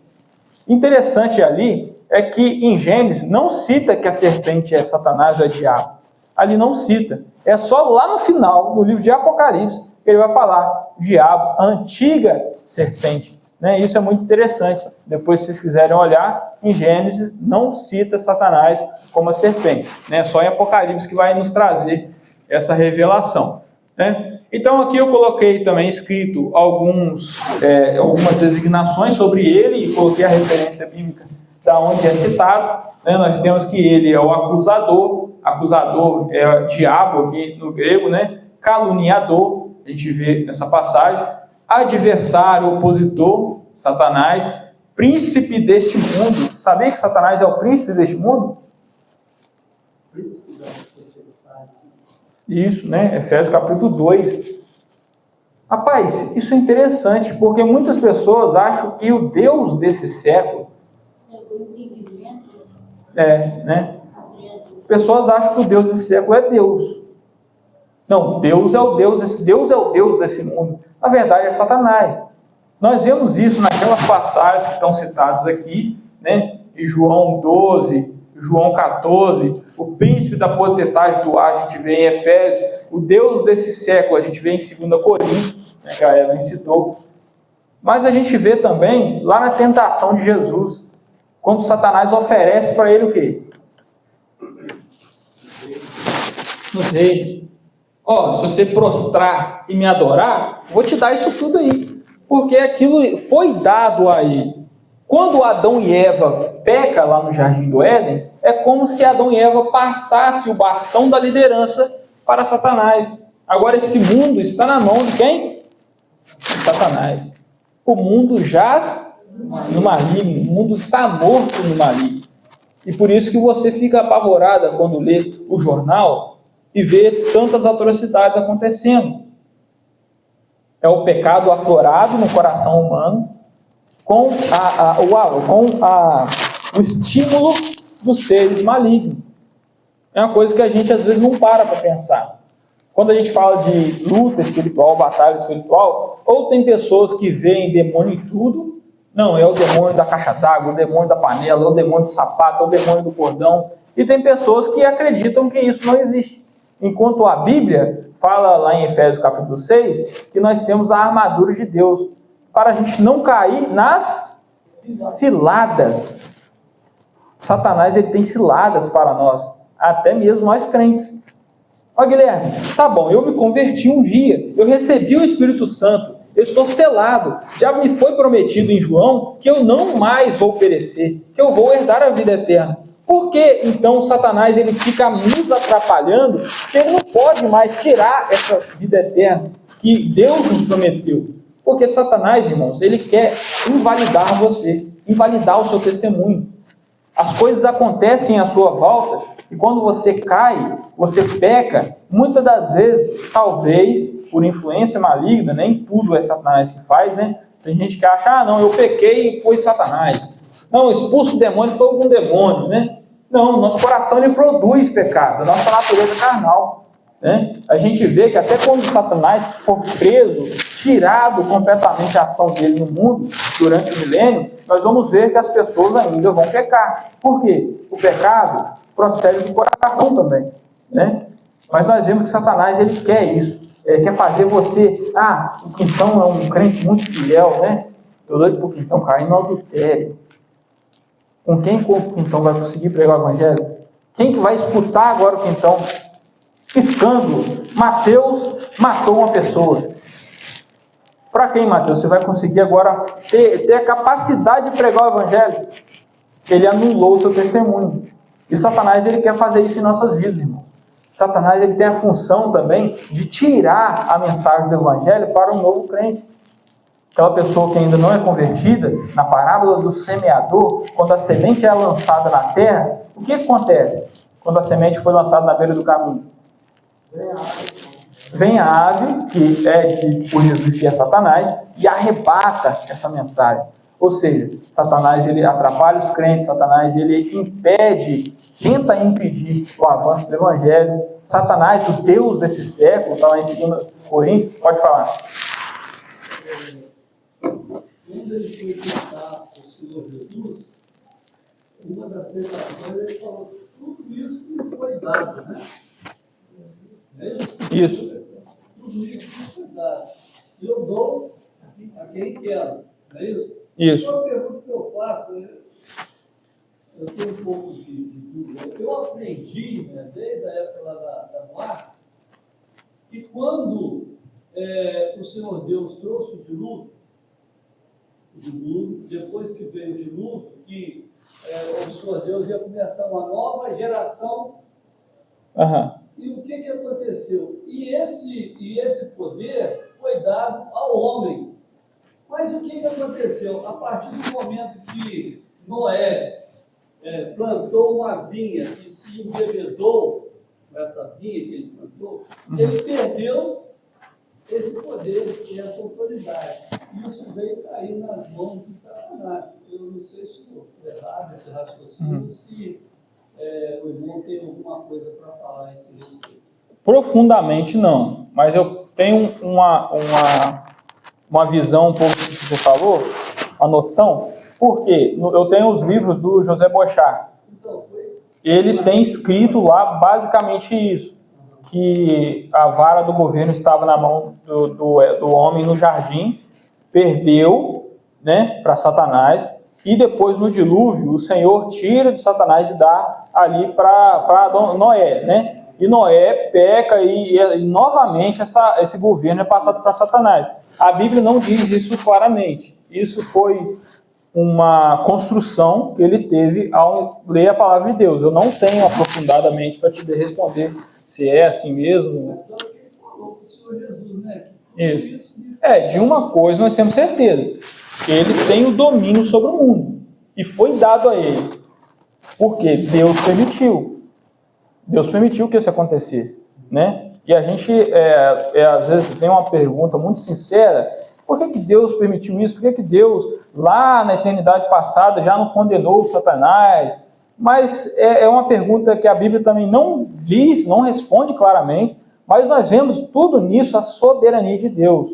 Interessante ali é que em Gênesis não cita que a serpente é Satanás ou é diabo. Ali não cita. É só lá no final, no livro de Apocalipse, que ele vai falar diabo, a antiga serpente. Né? Isso é muito interessante. Depois, se vocês quiserem olhar, em Gênesis não cita Satanás como a serpente. Né? Só em Apocalipse que vai nos trazer essa revelação. Né? Então aqui eu coloquei também escrito algumas designações sobre ele e coloquei a referência bíblica da onde é citado. Né? Nós temos que ele é o acusador é diabo aqui no grego, né? Caluniador, a gente vê nessa passagem, adversário, opositor, Satanás, príncipe deste mundo. Sabia que Satanás é o príncipe deste mundo? Isso, né? Efésios capítulo 2. Rapaz, isso é interessante, porque muitas pessoas acham que o Deus desse século... né? Pessoas acham que o Deus desse século é Deus. Não, Deus é o Deus desse mundo. Na verdade, é Satanás. Nós vemos isso naquelas passagens que estão citadas aqui, né? Em João 12, João 14, o príncipe da potestade do ar, a gente vê em Efésios, o Deus desse século, a gente vê em 2 Coríntios, né, que a Evelyn citou. Mas a gente vê também lá na tentação de Jesus, quando Satanás oferece para ele o quê? Nos reinos. Se você prostrar e me adorar, vou te dar isso tudo aí. Porque aquilo foi dado a ele. Quando Adão e Eva pecam lá no Jardim do Éden, é como se Adão e Eva passassem o bastão da liderança para Satanás. Agora esse mundo está na mão de quem? Satanás. O mundo jaz no maligno, o mundo está morto no maligno. E por isso que você fica apavorada quando lê o jornal e vê tantas atrocidades acontecendo. É o pecado aflorado no coração humano com o estímulo dos seres malignos. É uma coisa que a gente às vezes não para pensar. Quando a gente fala de luta espiritual, batalha espiritual, ou tem pessoas que veem demônio em tudo, não, é o demônio da caixa d'água, o demônio da panela, o demônio do sapato, o demônio do cordão, e tem pessoas que acreditam que isso não existe. Enquanto a Bíblia fala lá em Efésios capítulo 6, que nós temos a armadura de Deus. para a gente não cair nas ciladas. Satanás, ele tem ciladas para nós, até mesmo nós crentes. Ó, Guilherme, tá bom, eu me converti um dia, eu recebi o Espírito Santo, eu estou selado, já me foi prometido em João que eu não mais vou perecer, que eu vou herdar a vida eterna. Por que então Satanás ele fica nos atrapalhando, se ele não pode mais tirar essa vida eterna que Deus nos prometeu? Porque Satanás, irmãos, ele quer invalidar você, invalidar o seu testemunho. As coisas acontecem à sua volta, e quando você cai, você peca, muitas das vezes, talvez, por influência maligna, nem tudo é Satanás que faz, né? Tem gente que acha, não, eu pequei e foi de Satanás. Não, expulso o demônio foi algum demônio, né? Não, nosso coração ele produz pecado, a nossa natureza carnal, né? A gente vê que até quando Satanás for preso, tirado completamente a ação dele no mundo, durante o milênio, nós vamos ver que as pessoas ainda vão pecar. Por quê? O pecado procede do coração também, né? Mas nós vemos que Satanás ele quer isso, ele quer fazer você, o Quintão é um crente muito fiel, né? Eu doido pro Quintão cair no adultério. Com quem o Quintão vai conseguir pregar o evangelho? Quem que vai escutar agora o Quintão? Escândalo. Mateus matou uma pessoa. Para quem, Mateus? Você vai conseguir agora ter a capacidade de pregar o evangelho? Ele anulou o seu testemunho. E Satanás ele quer fazer isso em nossas vidas, irmão. Satanás ele tem a função também de tirar a mensagem do evangelho para um novo crente. Aquela pessoa que ainda não é convertida, na parábola do semeador, quando a semente é lançada na terra, o que acontece quando a semente foi lançada na beira do caminho? Vem a ave, que é de por Jesus que é Satanás, e arrebata essa mensagem. Ou seja, Satanás ele atrapalha os crentes, Satanás ele tenta impedir o avanço do evangelho. Satanás, o Deus desse século, está lá em 2 Coríntios, pode falar. Quando ele foi citar o Senhor Jesus, uma das citações ele falou que tudo isso me foi dado, né? Isso. Tudo isso me foi dado. E eu dou a quem quero, não é isso? Isso. Então, a pergunta que eu faço, eu tenho um pouco de dúvida. Eu aprendi, né, desde a época lá da Moab, que quando o Senhor Deus trouxe o dilúvio, depois que veio o dilúvio, que o Senhor Deus ia começar uma nova geração. E o que aconteceu? E esse poder foi dado ao homem. Mas o que aconteceu? A partir do momento que Noé plantou uma vinha e se embebedou com essa vinha que ele plantou, ele perdeu esse poder e essa autoridade. Isso veio cair nas mãos de Satanás. Eu não sei se estou errado esse raciocínio, se o irmão tem alguma coisa para falar a esse respeito. Profundamente não, mas eu tenho uma visão um pouco do que você falou, uma noção, porque eu tenho os livros do José Bochart. Ele tem escrito lá basicamente isso, que a vara do governo estava na mão do homem no jardim, perdeu, né, para Satanás, e depois no dilúvio o Senhor tira de Satanás e dá ali para Noé, né? E Noé peca e novamente esse governo é passado para Satanás. A Bíblia não diz isso claramente. Isso foi uma construção que ele teve ao ler a palavra de Deus. Eu não tenho aprofundadamente para te responder se é assim mesmo. Então, ele falou para o Senhor Jesus, né? Isso. De uma coisa nós temos certeza. Ele tem o domínio sobre o mundo. E foi dado a ele. Porque Deus permitiu. Deus permitiu que isso acontecesse, né? E a gente, às vezes, tem uma pergunta muito sincera: por que Deus permitiu isso? Por que Deus, lá na eternidade passada, já não condenou o Satanás? Mas é uma pergunta que a Bíblia também não diz, não responde claramente, mas nós vemos tudo nisso, a soberania de Deus.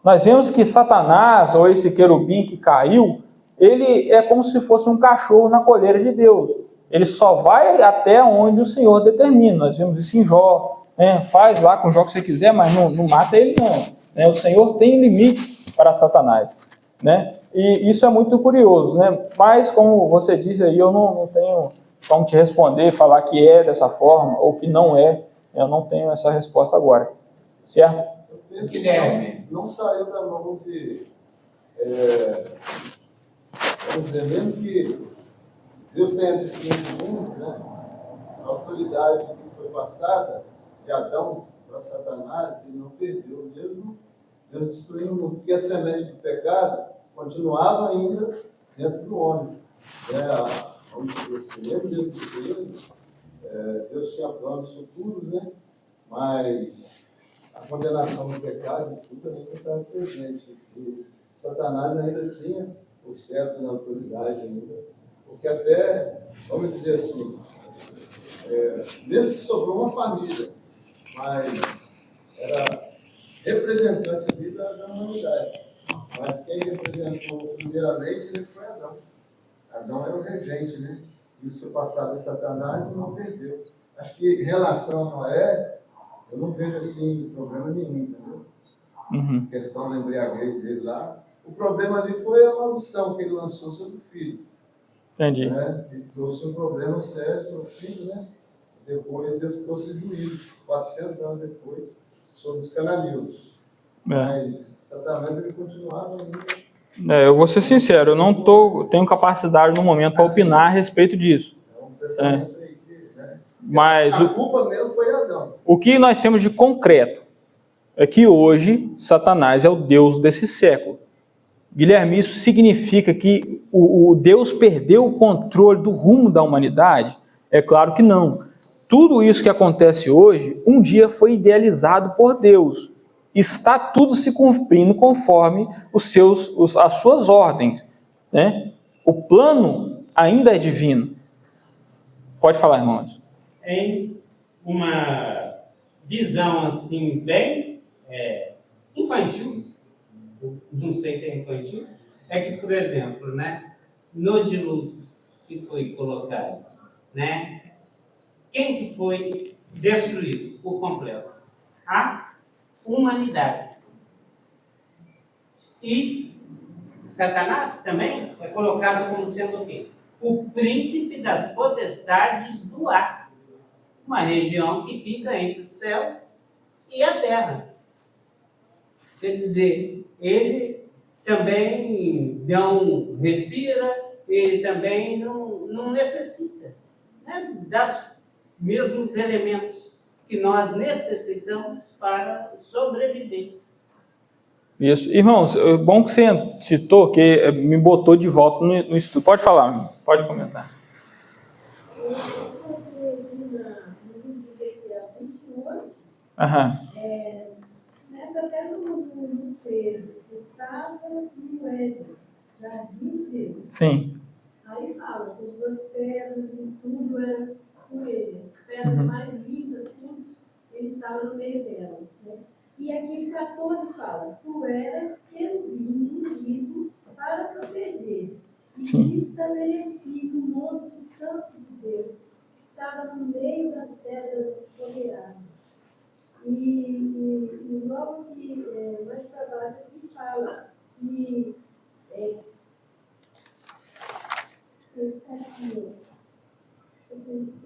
Nós vemos que Satanás, ou esse querubim que caiu, ele é como se fosse um cachorro na coleira de Deus. Ele só vai até onde o Senhor determina. Nós vemos isso em Jó. Faz lá com Jó o que você quiser, mas não mata ele não. O Senhor tem limites para Satanás. né? E isso é muito curioso, né? Mas, como você disse aí, eu não tenho como te responder, falar que é dessa forma ou que não é. Eu não tenho essa resposta agora, certo? Eu penso que não saiu da mão de... vamos dizer, mesmo que Deus tenha destruído o mundo, né? A autoridade que foi passada de Adão para Satanás, ele não perdeu, mesmo Deus destruindo o mundo, porque a semente do pecado continuava ainda dentro do homem. Vamos dizer assim, mesmo Deus destruindo, Deus tinha planos futuros, né? Mas a condenação do pecado tudo ainda estava presente. E Satanás ainda tinha o cetro da autoridade ainda, porque até, vamos dizer assim, mesmo que sobrou uma família, mas era representante ali da humanidade. Mas quem representou primeiramente ele foi Adão. Adão era o regente, né? Isso foi passado a Satanás e não perdeu. Acho que em relação a Noé, eu não vejo assim problema nenhum, entendeu? Uhum. A questão da embriaguez dele lá. O problema ali foi a maldição que ele lançou sobre o filho. Entendi. Ele trouxe um problema sério para o filho, né? Depois Deus trouxe juízo, 400 anos depois, sobre os cananeus. Mas Satanás ele continuava ainda. Eu vou ser sincero, eu não tenho capacidade no momento para opinar a respeito disso. É um pensamento aí que, né? Mas a culpa mesmo foi Adão. O que nós temos de concreto é que hoje Satanás é o Deus desse século. Guilherme, isso significa que o Deus perdeu o controle do rumo da humanidade? É claro que não. Tudo isso que acontece hoje, um dia foi idealizado por Deus. Está tudo se cumprindo conforme as suas ordens, né? O plano ainda é divino. Pode falar, irmãos. Em uma visão assim bem infantil, não sei se é infantil, é que, por exemplo, né, no dilúvio que foi colocado, né, quem que foi destruído por completo? A humanidade. E Satanás também é colocado como sendo o quê? O príncipe das potestades do ar. Uma região que fica entre o céu e a terra. Quer dizer, ele também não respira, ele também não necessita, né, dos mesmos elementos que nós necessitamos para sobreviver. Isso. Irmãos, é bom que você citou, que me botou de volta no estudo. Pode falar, pode comentar. Eu no 21, Aham. nessa terra do mundo fez estavas no Éden, jardim de Deus. Sim. Aí fala, todas as pedras e tudo era com ele, as pedras mais lindas, tudo, ele estava no meio delas, né? E aqui 14 fala, tu eras querubim ungido para proteger, e te estabeleci no monte santo de Deus, que estava no meio das pedras folheadas. E logo que mais para baixo aqui fala que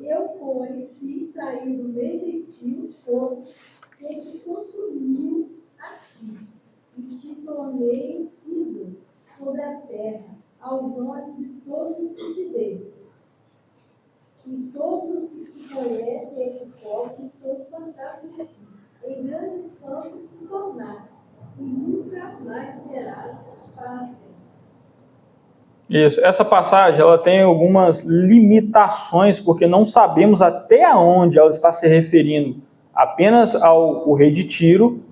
eu, pois, fiz sair do meio de ti o fogo que te consumiu a ti, e te tornei cinza sobre a terra, aos olhos de todos os que te dei. E todos os que te conhecem e te postos, todos espantados de ti. Em grande espanto te tornaste, e nunca mais serás para sempre. Isso. Essa passagem ela tem algumas limitações, porque não sabemos até onde ela está se referindo apenas ao rei de Tiro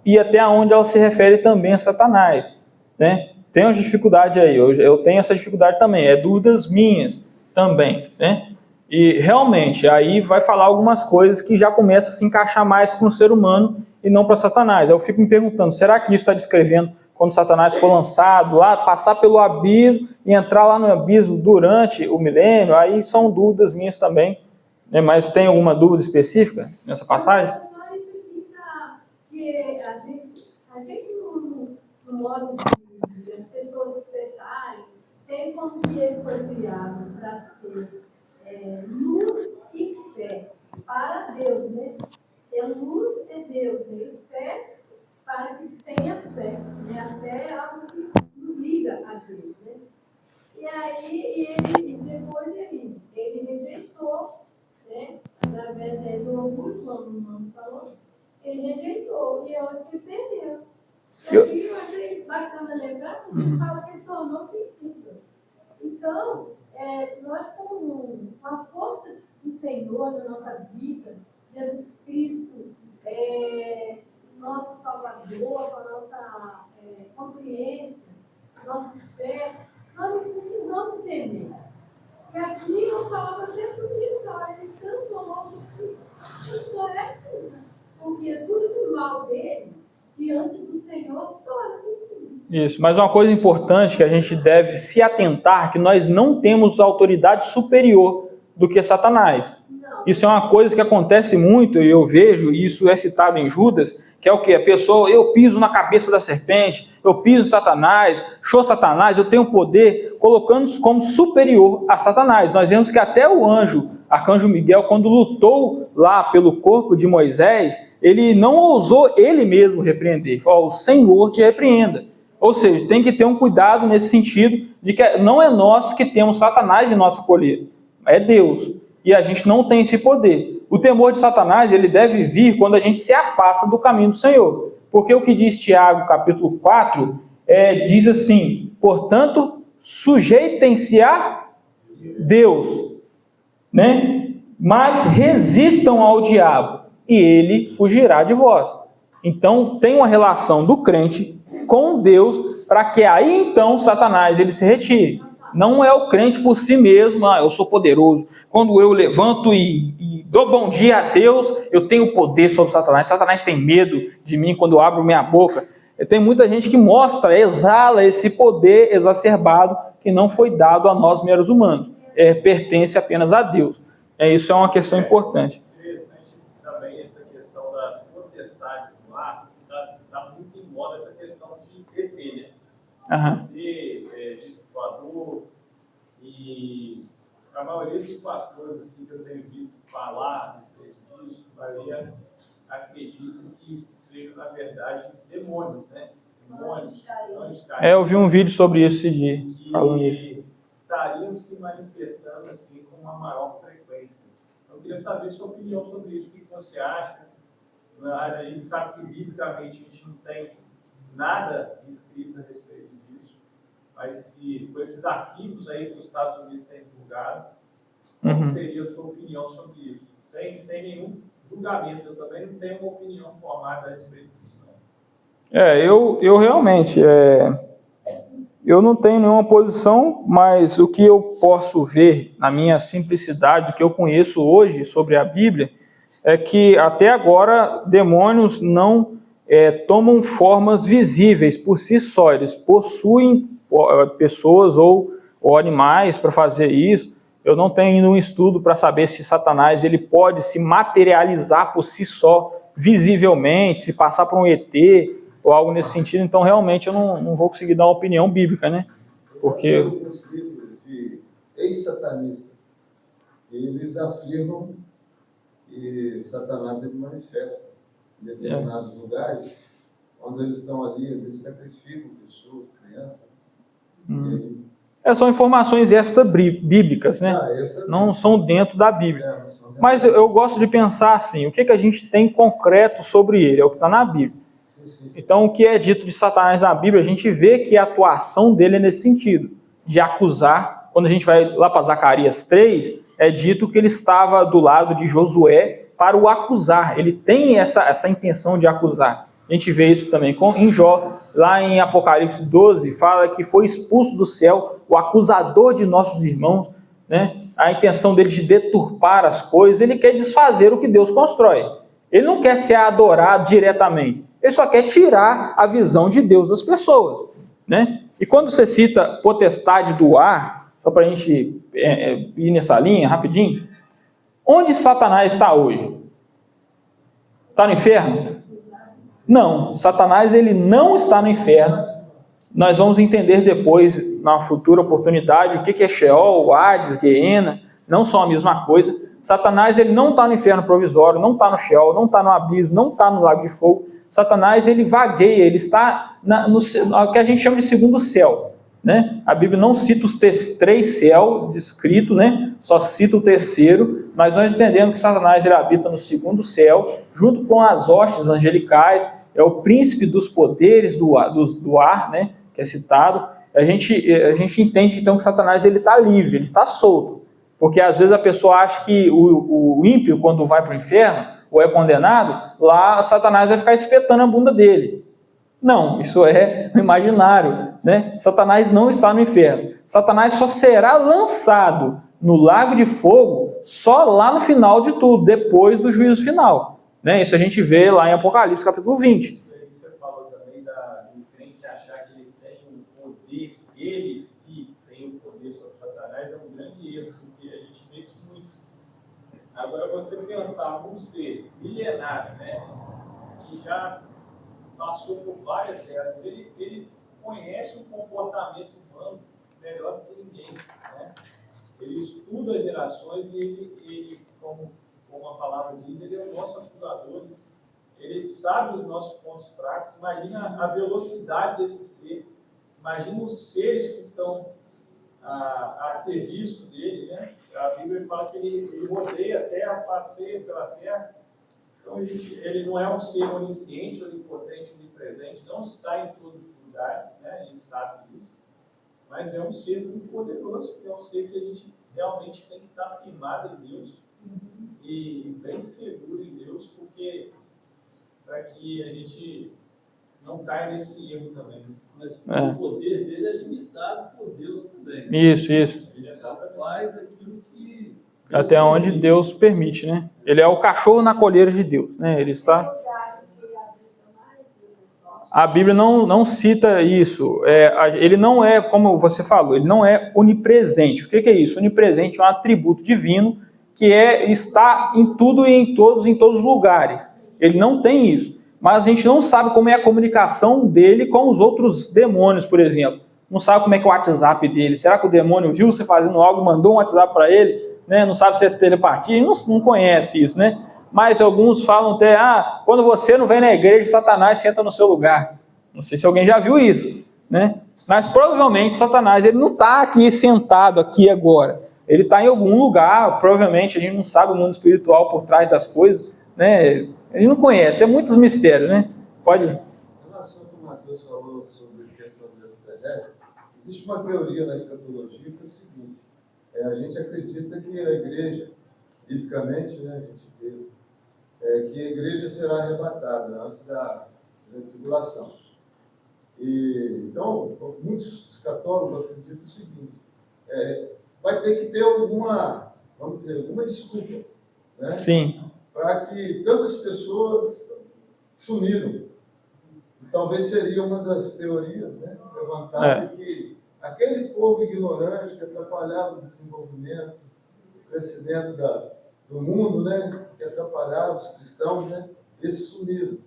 e até onde ela se refere também a Satanás, né? Tem uma dificuldade aí, eu tenho essa dificuldade também, é dúvidas minhas também, né? E realmente aí vai falar algumas coisas que já começam a se encaixar mais para um ser humano e não para Satanás. Eu fico me perguntando, será que isso está descrevendo quando Satanás foi lançado lá, passar pelo abismo e entrar lá no abismo durante o milênio? Aí são dúvidas minhas também, né? Mas tem alguma dúvida específica nessa passagem? Só isso aqui tá, que a gente no modo de de as pessoas expressarem, tem como que ele foi criado para ser luz e fé para Deus, né? É luz e Deus, né? E fé para que tenha fé, né? A fé é algo que nos liga a Deus, né? E aí, depois ele rejeitou, né? Através do orgulho, como o irmão falou, ele rejeitou, e é hoje que ele perdeu. E aqui eu achei bacana lembrar, porque ele fala que ele tornou-se em cinza. Então, nós com a força do Senhor na nossa vida, Jesus Cristo, nosso Salvador, com a nossa consciência, nossa fé, nós não precisamos temer. E aqui eu falava até comigo, ele transformou-se assim. O Senhor é assim, porque tudo de mal dele, diante do Senhor, torna-se assim. Isso, mas uma coisa importante que a gente deve se atentar, que nós não temos autoridade superior do que Satanás. Isso é uma coisa que acontece muito, e eu vejo, e isso é citado em Judas, que é o que? A pessoa, eu piso na cabeça da serpente, eu piso em Satanás, show Satanás, eu tenho poder, colocando-se como superior a Satanás. Nós vemos que até o arcanjo Miguel, quando lutou lá pelo corpo de Moisés, ele não ousou ele mesmo repreender. Falou, o Senhor te repreenda. Ou seja, tem que ter um cuidado nesse sentido, de que não é nós que temos Satanás em nossa coleira, é Deus. E a gente não tem esse poder. O temor de Satanás, ele deve vir quando a gente se afasta do caminho do Senhor. Porque o que diz Tiago, capítulo 4, diz assim, portanto, sujeitem-se a Deus, né? Mas resistam ao diabo, e ele fugirá de vós. Então, tem uma relação do crente com Deus, para que aí então Satanás ele se retire. Não é o crente por si mesmo, eu sou poderoso. Quando eu levanto e dou bom dia a Deus, eu tenho poder sobre Satanás. Satanás tem medo de mim quando eu abro minha boca. Tem muita gente que mostra, exala esse poder exacerbado que não foi dado a nós meros humanos. Pertence apenas a Deus. Isso é uma questão importante. Interessante também essa questão das potestades do ar, está muito em moda essa questão de ET, né? Disco voador, e a maioria dos pastores assim, que eu tenho visto falar a respeito disso, maioria acredita que seja, na verdade, demônios, né? Demônios, eu vi um vídeo sobre isso esse dia, falando isso. Estariam se manifestando assim com uma maior frequência. Eu queria saber a sua opinião sobre isso. O que você acha? A gente sabe que, biblicamente, a gente não tem nada escrito a respeito disso, mas se, com esses arquivos aí que os Estados Unidos têm divulgado, qual seria a sua opinião sobre isso? Sem nenhum julgamento, eu também não tenho uma opinião formada a respeito disso, não. Eu realmente, eu não tenho nenhuma posição, mas o que eu posso ver na minha simplicidade, do que eu conheço hoje sobre a Bíblia, é que até agora demônios não tomam formas visíveis por si só, eles possuem pessoas ou animais para fazer isso. Eu não tenho ainda um estudo para saber se Satanás ele pode se materializar por si só, visivelmente, se passar por um ET ou algo nesse sentido. Então, realmente, eu não vou conseguir dar uma opinião bíblica, né? Porque os livros de ex-satanistas, eles afirmam que Satanás ele manifesta em determinados lugares, onde eles estão ali, às vezes sacrificam pessoas, crianças. São informações extra-bíblicas, né? Não são dentro da Bíblia. Mas eu gosto de pensar assim, o que a gente tem concreto sobre ele? É o que está na Bíblia. Então, o que é dito de Satanás na Bíblia, a gente vê que a atuação dele é nesse sentido, de acusar. Quando a gente vai lá para Zacarias 3, é dito que ele estava do lado de Josué para o acusar. Ele tem essa intenção de acusar. A gente vê isso também em Jó. Lá em Apocalipse 12, fala que foi expulso do céu o acusador de nossos irmãos, né? A intenção dele de deturpar as coisas, ele quer desfazer o que Deus constrói. Ele não quer ser adorado diretamente, ele só quer tirar a visão de Deus das pessoas, né? E quando você cita potestade do ar, só para a gente ir nessa linha rapidinho, onde Satanás está hoje? Está no inferno? Não, Satanás ele não está no inferno, Nós vamos entender depois, na futura oportunidade, o que é Sheol, Hades, Gehenna, não são a mesma coisa. Satanás ele não está no inferno provisório, não está no Sheol, não está no abismo, não está no lago de fogo. Satanás ele vagueia, ele está no que a gente chama de segundo céu. Né? A Bíblia não cita os 3 céus descritos, né? Só cita o terceiro, mas nós entendemos que Satanás ele habita no segundo céu, junto com as hostes angelicais, é o príncipe dos poderes do ar, né? Que é citado. A gente entende então que Satanás ele está livre, ele está solto, porque às vezes a pessoa acha que o ímpio, quando vai para o inferno, ou é condenado, lá Satanás vai ficar espetando a bunda dele. Não, isso é um imaginário, né? Satanás não está no inferno. Satanás só será lançado no lago de fogo só lá no final de tudo, depois do juízo final. Né? Isso a gente vê lá em Apocalipse, capítulo 20. Você falou também do crente achar que ele tem o poder, ele se tem o poder sobre Satanás, é um grande erro, porque a gente vê isso muito. Agora, você pensar num ser milenar, né, que já passou por várias eras, ele conhece o comportamento humano melhor do que ninguém, né? Ele estuda as gerações e ele como a palavra diz, ele é o nosso acusador, ele sabe os nossos pontos fracos. Imagina a velocidade desse ser, imagina os seres que estão a serviço dele, né? A Bíblia fala que ele rodeia a terra, passeia pela terra. Então, ele não é um ser onisciente, onipotente, onipresente, não está em todos os lugares, né? Ele sabe disso, mas é um ser muito poderoso, é um ser que a gente realmente tem que estar firmado em Deus e bem seguro em Deus, porque para que a gente não caia nesse erro também. Mas o poder dele é limitado por Deus também. Isso. Ele faz aquilo que Até onde Deus permite, né? Ele é o cachorro na colheira de Deus, né? Ele está... A Bíblia não cita isso. Ele não é, como você falou, ele não é onipresente. O que é isso? Onipresente é um atributo divino que está em tudo e em todos os lugares. Ele não tem isso. Mas a gente não sabe como é a comunicação dele com os outros demônios, por exemplo. Não sabe como é que é o WhatsApp dele. Será que o demônio viu você fazendo algo, mandou um WhatsApp para ele? Né? Não sabe se é telepatia, não conhece isso, né? Mas alguns falam até, quando você não vem na igreja, Satanás senta no seu lugar. Não sei se alguém já viu isso, né? Mas provavelmente Satanás ele não está aqui sentado aqui agora. Ele está em algum lugar, provavelmente a gente não sabe o mundo espiritual por trás das coisas, né? A gente não conhece, é muitos mistérios, né? Pode... Em relação ao que o Mateus falou sobre a questão do extraterrestre, existe uma teoria na escatologia que é o seguinte: a gente acredita que a igreja, biblicamente, né, a gente vê que a igreja será arrebatada antes da tribulação. Então, muitos escatólogos acreditam o seguinte: vai ter que ter alguma desculpa, né? Sim. Para que tantas pessoas sumiram. E talvez seria uma das teorias, né, levantada, que aquele povo ignorante que atrapalhava o desenvolvimento, o crescimento do mundo, né, que atrapalhava os cristãos, né, esses sumiram.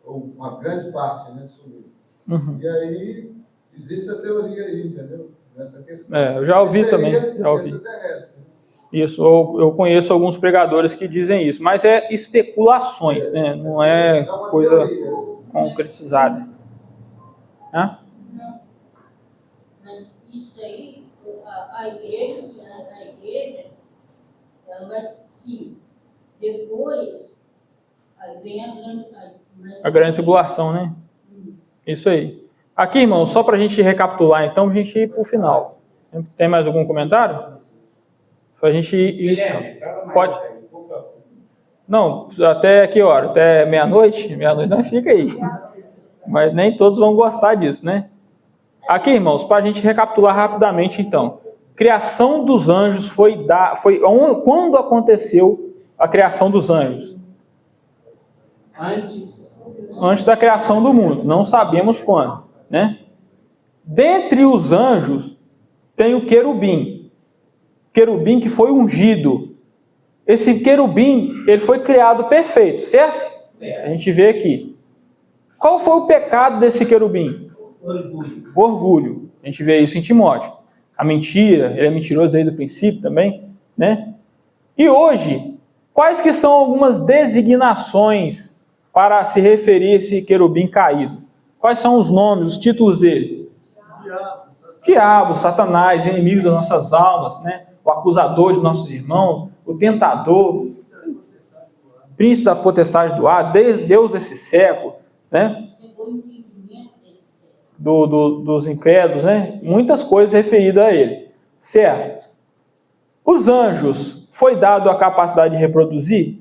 Ou uma grande parte, né, sumiram. Uhum. E aí existe a teoria aí, entendeu? Nessa questão. Eu já ouvi também. Já ouvi. Isso, eu conheço alguns pregadores que dizem isso, mas é especulações, né? Não é coisa concretizada. Não. Mas isso aí, a igreja, ela vai sim. Depois, aí vem a grande tribulação, né? Isso aí. Aqui, irmão, só para a gente recapitular, então, a gente ir para o final. Tem mais algum comentário? Para a gente ir... Guilherme, pode... aí, por favor. Não, até que hora? Até meia-noite? Meia-noite não fica aí. Mas nem todos vão gostar disso, né? Aqui, irmãos, para a gente recapitular rapidamente, então. Criação dos anjos foi quando aconteceu a criação dos anjos? Antes da criação do mundo. Não sabemos quando, né? Dentre os anjos tem o querubim. Querubim que foi ungido. Esse querubim, ele foi criado perfeito, certo? Certo. A gente vê aqui. Qual foi o pecado desse querubim? Orgulho. Orgulho. A gente vê isso em Timóteo. A mentira, ele é mentiroso desde o princípio também, né? E hoje, quais que são algumas designações para se referir a esse querubim caído? Quais são os nomes, os títulos dele? Diabo, Satanás, inimigo das nossas almas, né? O acusador de nossos irmãos, o tentador, príncipe da potestade do ar, Deus desse século, né? Dos incrédulos, né? Muitas coisas referidas a ele. Certo. Os anjos, foi dado a capacidade de reproduzir?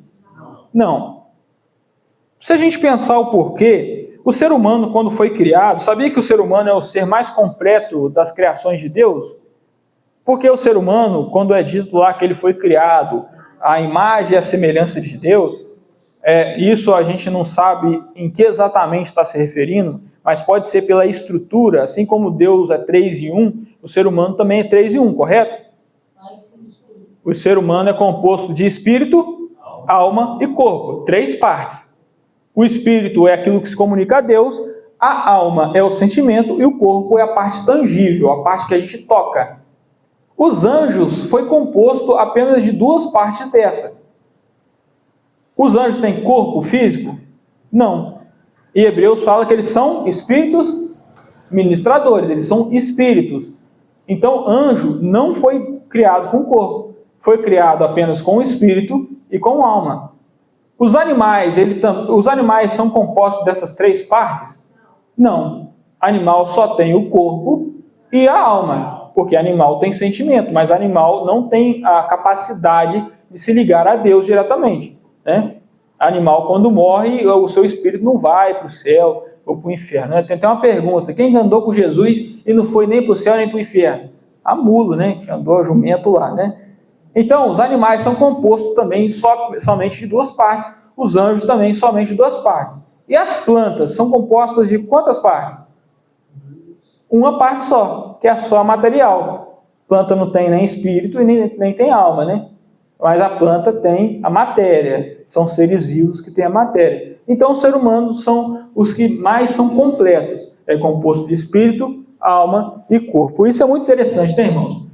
Não. Se a gente pensar o porquê, o ser humano, quando foi criado, sabia que o ser humano é o ser mais completo das criações de Deus? Porque o ser humano, quando é dito lá que ele foi criado à imagem e à semelhança de Deus, isso a gente não sabe em que exatamente está se referindo, mas pode ser pela estrutura, assim como Deus é 3 em 1, o ser humano também é 3 em 1, correto? O ser humano é composto de espírito, alma e corpo, 3 partes. O espírito é aquilo que se comunica a Deus, a alma é o sentimento e o corpo é a parte tangível, a parte que a gente toca. Os anjos foi composto apenas de 2 partes dessa. Os anjos têm corpo físico? Não. E Hebreus fala que eles são espíritos ministradores, eles são espíritos. Então, anjo não foi criado com corpo, foi criado apenas com espírito e com alma. Os animais são compostos dessas 3 partes? Não. Animal só tem o corpo e a alma, porque animal tem sentimento, mas animal não tem a capacidade de se ligar a Deus diretamente, né? Animal, quando morre, o seu espírito não vai para o céu ou para o inferno, né? Tem até uma pergunta: quem andou com Jesus e não foi nem para o céu nem para o inferno? A mula, né? Que andou a jumento lá, né? Então, os animais são compostos também somente de 2 partes. Os anjos também somente de 2 partes. E as plantas são compostas de quantas partes? Uma parte só, que é só a material. A planta não tem nem espírito e nem tem alma, né? Mas a planta tem a matéria, são seres vivos que têm a matéria. Então, os seres humanos são os que mais são completos. É composto de espírito, alma e corpo. Isso é muito interessante, né, irmãos?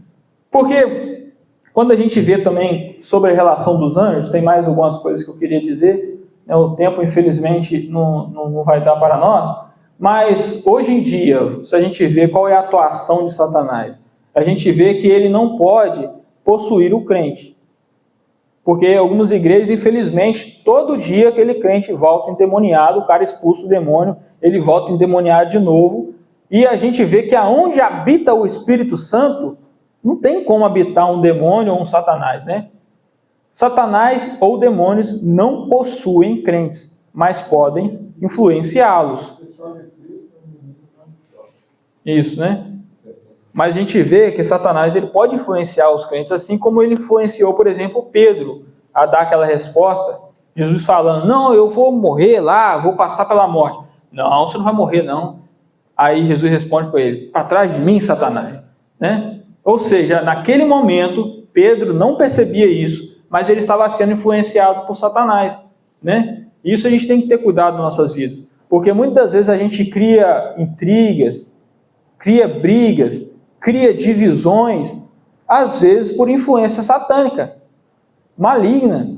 Porque quando a gente vê também sobre a relação dos anjos, tem mais algumas coisas que eu queria dizer, né? O tempo, infelizmente, não vai dar para nós, mas hoje em dia, se a gente vê qual é a atuação de Satanás, a gente vê que ele não pode possuir o crente. Porque algumas igrejas, infelizmente, todo dia aquele crente volta endemoniado, o cara expulsa o demônio, ele volta endemoniado de novo, e a gente vê que aonde habita o Espírito Santo, não tem como habitar um demônio ou um Satanás, né? Satanás ou demônios não possuem crentes, mas podem influenciá-los. Isso, né? Mas a gente vê que Satanás ele pode influenciar os crentes, assim como ele influenciou, por exemplo, Pedro a dar aquela resposta. Jesus falando: não, eu vou morrer lá, vou passar pela morte. Não, você não vai morrer, não. Aí Jesus responde para ele: para trás de mim, Satanás. Né? Ou seja, naquele momento, Pedro não percebia isso, mas ele estava sendo influenciado por Satanás. Né? Isso a gente tem que ter cuidado nas nossas vidas, porque muitas das vezes a gente cria intrigas, cria brigas, cria divisões, às vezes por influência satânica, maligna,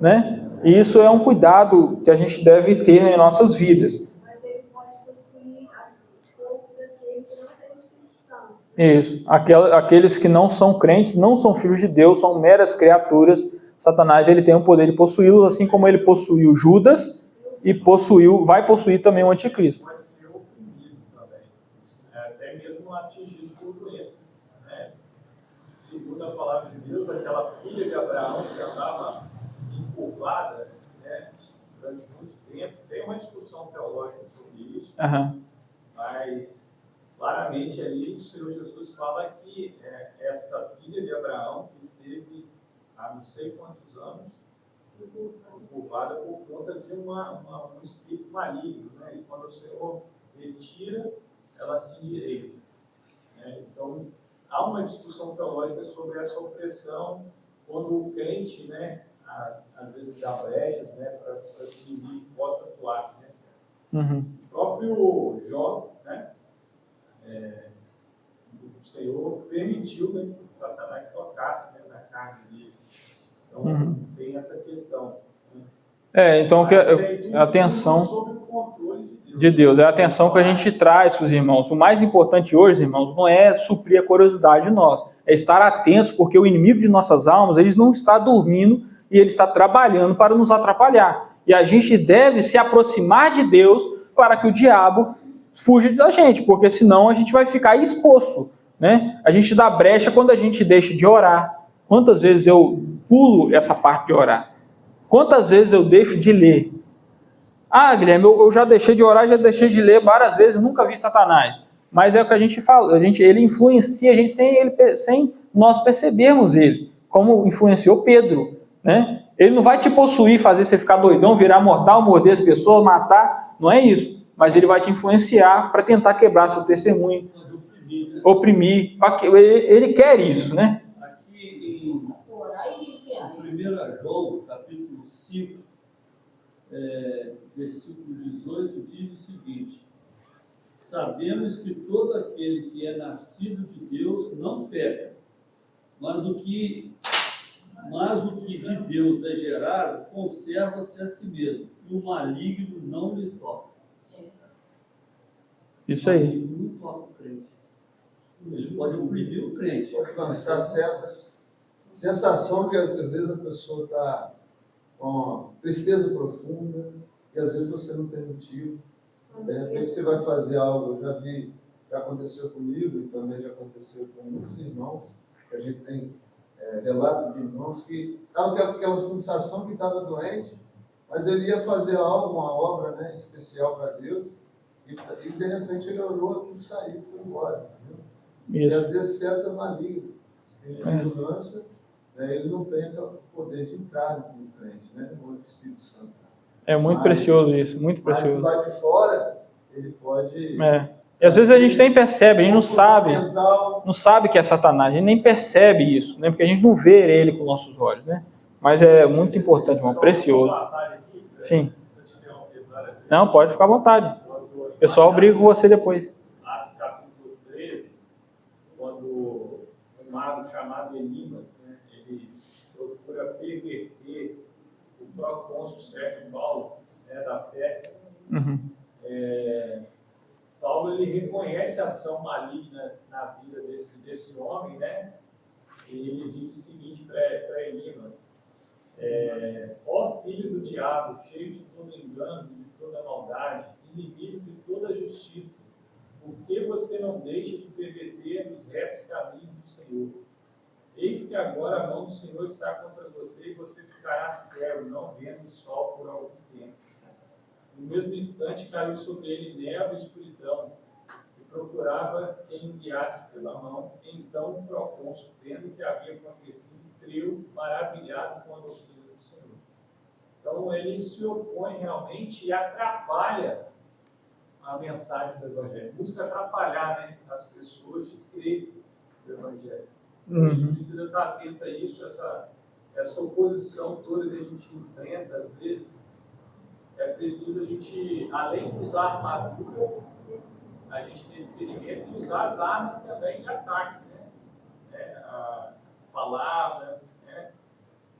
né? E isso é um cuidado que a gente deve ter em nossas vidas. Mas ele pode possuir a corpo daquele que não tem Espírito Santo. Isso. Aqueles que não são crentes, não são filhos de Deus, são meras criaturas. Satanás ele tem o poder de possuí-los, assim como ele possuiu Judas e vai possuir também o anticristo. Pode ser oprimido também, até mesmo atingido por doenças, né? Segundo a palavra de Deus, aquela filha de Abraão que andava encurvada, né, durante muito tempo, tem uma discussão teológica sobre isso, mas claramente ali o Senhor Jesus fala que esta filha de Abraão que esteve há não sei quantos anos encurvada por conta de um espírito maligno, né? E quando o Senhor retira, ela se endireita. Né? Então, há uma discussão teológica sobre essa opressão, quando o crente, né, às vezes dá brechas, né, para que o inimigo possa atuar. Né? O próprio Jó, né, o Senhor permitiu, né, que Satanás tocasse, né, na carne deles. Então, tem essa questão. Então a atenção sob o controle de Deus, é a atenção que a gente traz para os irmãos. O mais importante hoje, irmãos, não é suprir a curiosidade de nós, é estar atentos, porque o inimigo de nossas almas, ele não está dormindo e ele está trabalhando para nos atrapalhar. E a gente deve se aproximar de Deus para que o diabo fuja da gente, porque senão a gente vai ficar exposto, né? A gente dá brecha quando a gente deixa de orar. Quantas vezes eu pulo essa parte de orar? Quantas vezes eu deixo de ler? Guilherme, eu já deixei de orar, já deixei de ler várias vezes, nunca vi Satanás. Mas é o que a gente fala, ele influencia a gente sem nós percebermos ele, como influenciou Pedro, né? Ele não vai te possuir, fazer você ficar doidão, virar mortal, morder as pessoas, matar, não é isso. Mas ele vai te influenciar para tentar quebrar seu testemunho, oprimir. Ele quer isso, né? Aqui em 1 João, capítulo 5, versículo 18, diz o seguinte: sabemos que todo aquele que é nascido de Deus não peca, mas o que de Deus é gerado conserva-se a si mesmo, e o maligno não lhe toca. Isso aí. O maligno não toca o crente. Ele pode oprimir o crente. Pode alcançar certas sensações que às vezes a pessoa está com tristeza profunda e às vezes você não tem motivo. De repente você vai fazer algo, já aconteceu comigo e também já aconteceu com muitos irmãos, que a gente tem relato de irmãos que estavam com aquela sensação que estava doente, mas ele ia fazer algo, uma obra, né, especial para Deus, e de repente ele orou, aquilo saiu e foi embora. Entendeu? E às vezes certo é maligno, ele tem mudança, ele não tem o poder de entrar no crente, né, no Espírito Santo. É muito precioso isso, muito precioso. Mas lá de fora, ele pode... E às vezes a gente nem percebe, a gente não sabe que é Satanás, a gente nem percebe isso, né? Porque a gente não vê ele com nossos olhos, né? Mas é muito importante, irmão, precioso. Sim. Não, pode ficar à vontade. O pessoal briga com você depois. Atos capítulo 13, quando um mago chamado Elimas, né, ele procura perverter o procônsul Sérgio Paulo, né, da fé. Paulo ele reconhece a ação maligna na vida desse homem, né? E ele diz o seguinte para Elimas: ó filho do diabo, cheio de todo engano, de toda maldade, inimigo de toda justiça, por que você não deixa de perverter nos retos caminhos do Senhor? Eis que agora a mão do Senhor está contra você e você ficará cego, não vendo o sol por algum tempo. No mesmo instante caiu sobre ele névoa e escuridão, e procurava quem o guiasse pela mão. Então o procônsul, vendo o que havia acontecido, creu, maravilhado com a doutrina do Senhor. Então ele se opõe realmente e atrapalha a mensagem do Evangelho. Busca atrapalhar, né, as pessoas de crer no Evangelho. A gente precisa estar atento a isso, essa oposição toda que a gente enfrenta, às vezes. É preciso a gente, além de usar a armadura, a gente ter discernimento e usar as armas também de ataque, né? A palavra, né?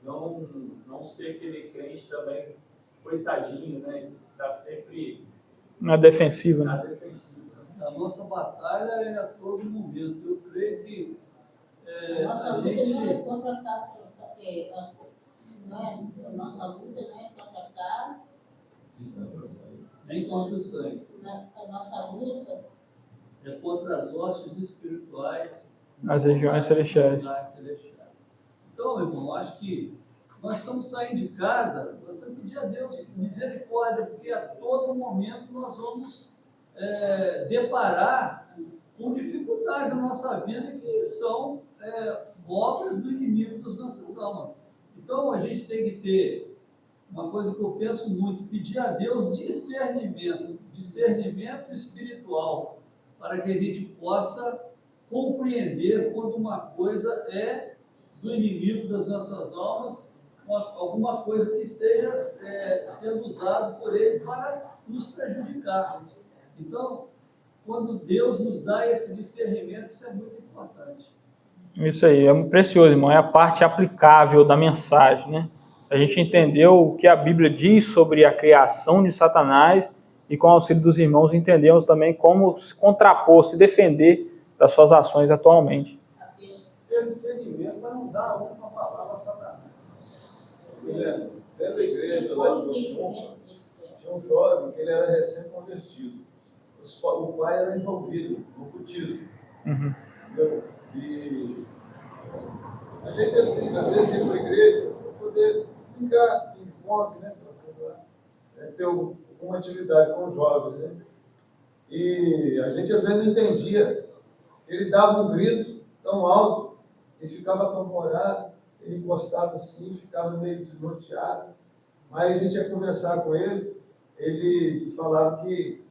Não ser aquele crente também coitadinho, né? Está sempre na defensiva. Né? A nossa batalha é a todo momento. Eu creio que nossa luta não é contra a nossa luta não é contra a carne, nem contra o sangue. A nossa luta é contra as hostes espirituais nas regiões celestiais. Então, irmão, acho que nós estamos saindo de casa, nós vamos pedir a Deus misericórdia, porque a todo momento nós vamos deparar com dificuldades na nossa vida que são obras do inimigo das nossas almas. Então, a gente tem que ter uma coisa que eu penso muito, pedir a Deus discernimento espiritual, para que a gente possa compreender quando uma coisa é do inimigo das nossas almas, alguma coisa que esteja sendo usada por ele para nos prejudicar. Então, quando Deus nos dá esse discernimento, isso é muito importante. Isso aí, é precioso, irmão. É a parte aplicável da mensagem, né? A gente entendeu o que a Bíblia diz sobre a criação de Satanás e com o auxílio dos irmãos entendemos também como se contrapor, se defender das suas ações atualmente. Ter discernimento para não dar uma palavra a Satanás. Dentro da igreja, lá em Boston, tinha um jovem que ele era recém-convertido. O pai era envolvido no cultismo. Entendeu? E a gente, assim, às vezes, ia para a igreja para poder brincar, ping-pong, né? Ter alguma atividade com os jovens, né? E a gente, às vezes, não entendia. Ele dava um grito tão alto e ficava apavorado, ele encostava assim, ficava meio desnorteado. Mas a gente ia conversar com ele, ele falava que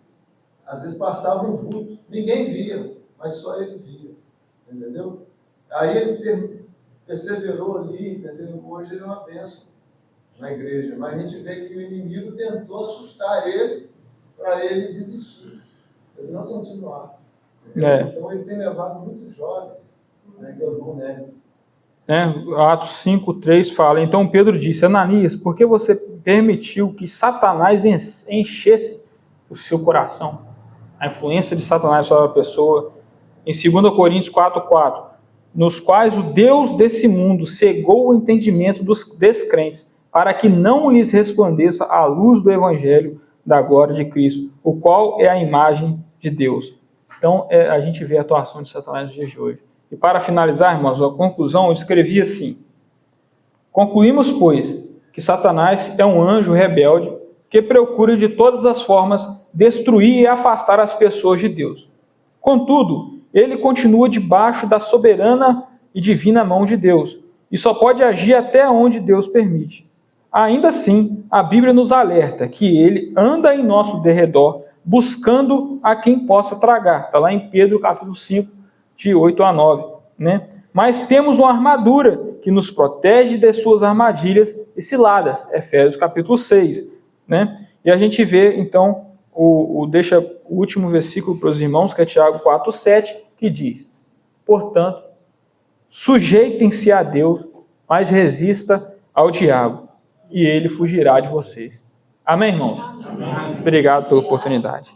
às vezes passava um vulto, ninguém via, mas só ele via, entendeu? Aí ele perseverou ali, entendeu? Hoje ele é uma bênção na igreja, mas a gente vê que o inimigo tentou assustar ele para ele desistir, ele não continuar. Então ele tem levado muitos jovens, né, que eu não nego. Atos 5:3 fala, então Pedro disse, Ananias, por que você permitiu que Satanás enchesse o seu coração? A influência de Satanás sobre a pessoa. Em 2 Coríntios 4:4, nos quais o Deus desse mundo cegou o entendimento dos descrentes, para que não lhes resplandeça a luz do evangelho da glória de Cristo, o qual é a imagem de Deus. Então, a gente vê a atuação de Satanás nos dias de hoje. E para finalizar, irmãos, a conclusão eu escrevi assim: concluímos, pois, que Satanás é um anjo rebelde que procura de todas as formas destruir e afastar as pessoas de Deus. Contudo, ele continua debaixo da soberana e divina mão de Deus e só pode agir até onde Deus permite. Ainda assim, a Bíblia nos alerta que ele anda em nosso derredor buscando a quem possa tragar. Está lá em Pedro capítulo 5, de 8 a 9. Né? Mas temos uma armadura que nos protege de suas armadilhas e ciladas. Efésios capítulo 6. Né? E a gente vê, então, deixa o último versículo para os irmãos, que é Tiago 4:7, que diz, portanto, sujeitem-se a Deus, mas resista ao diabo, e ele fugirá de vocês. Amém, irmãos? Amém. Obrigado pela oportunidade.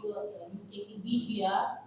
Tem que vigiar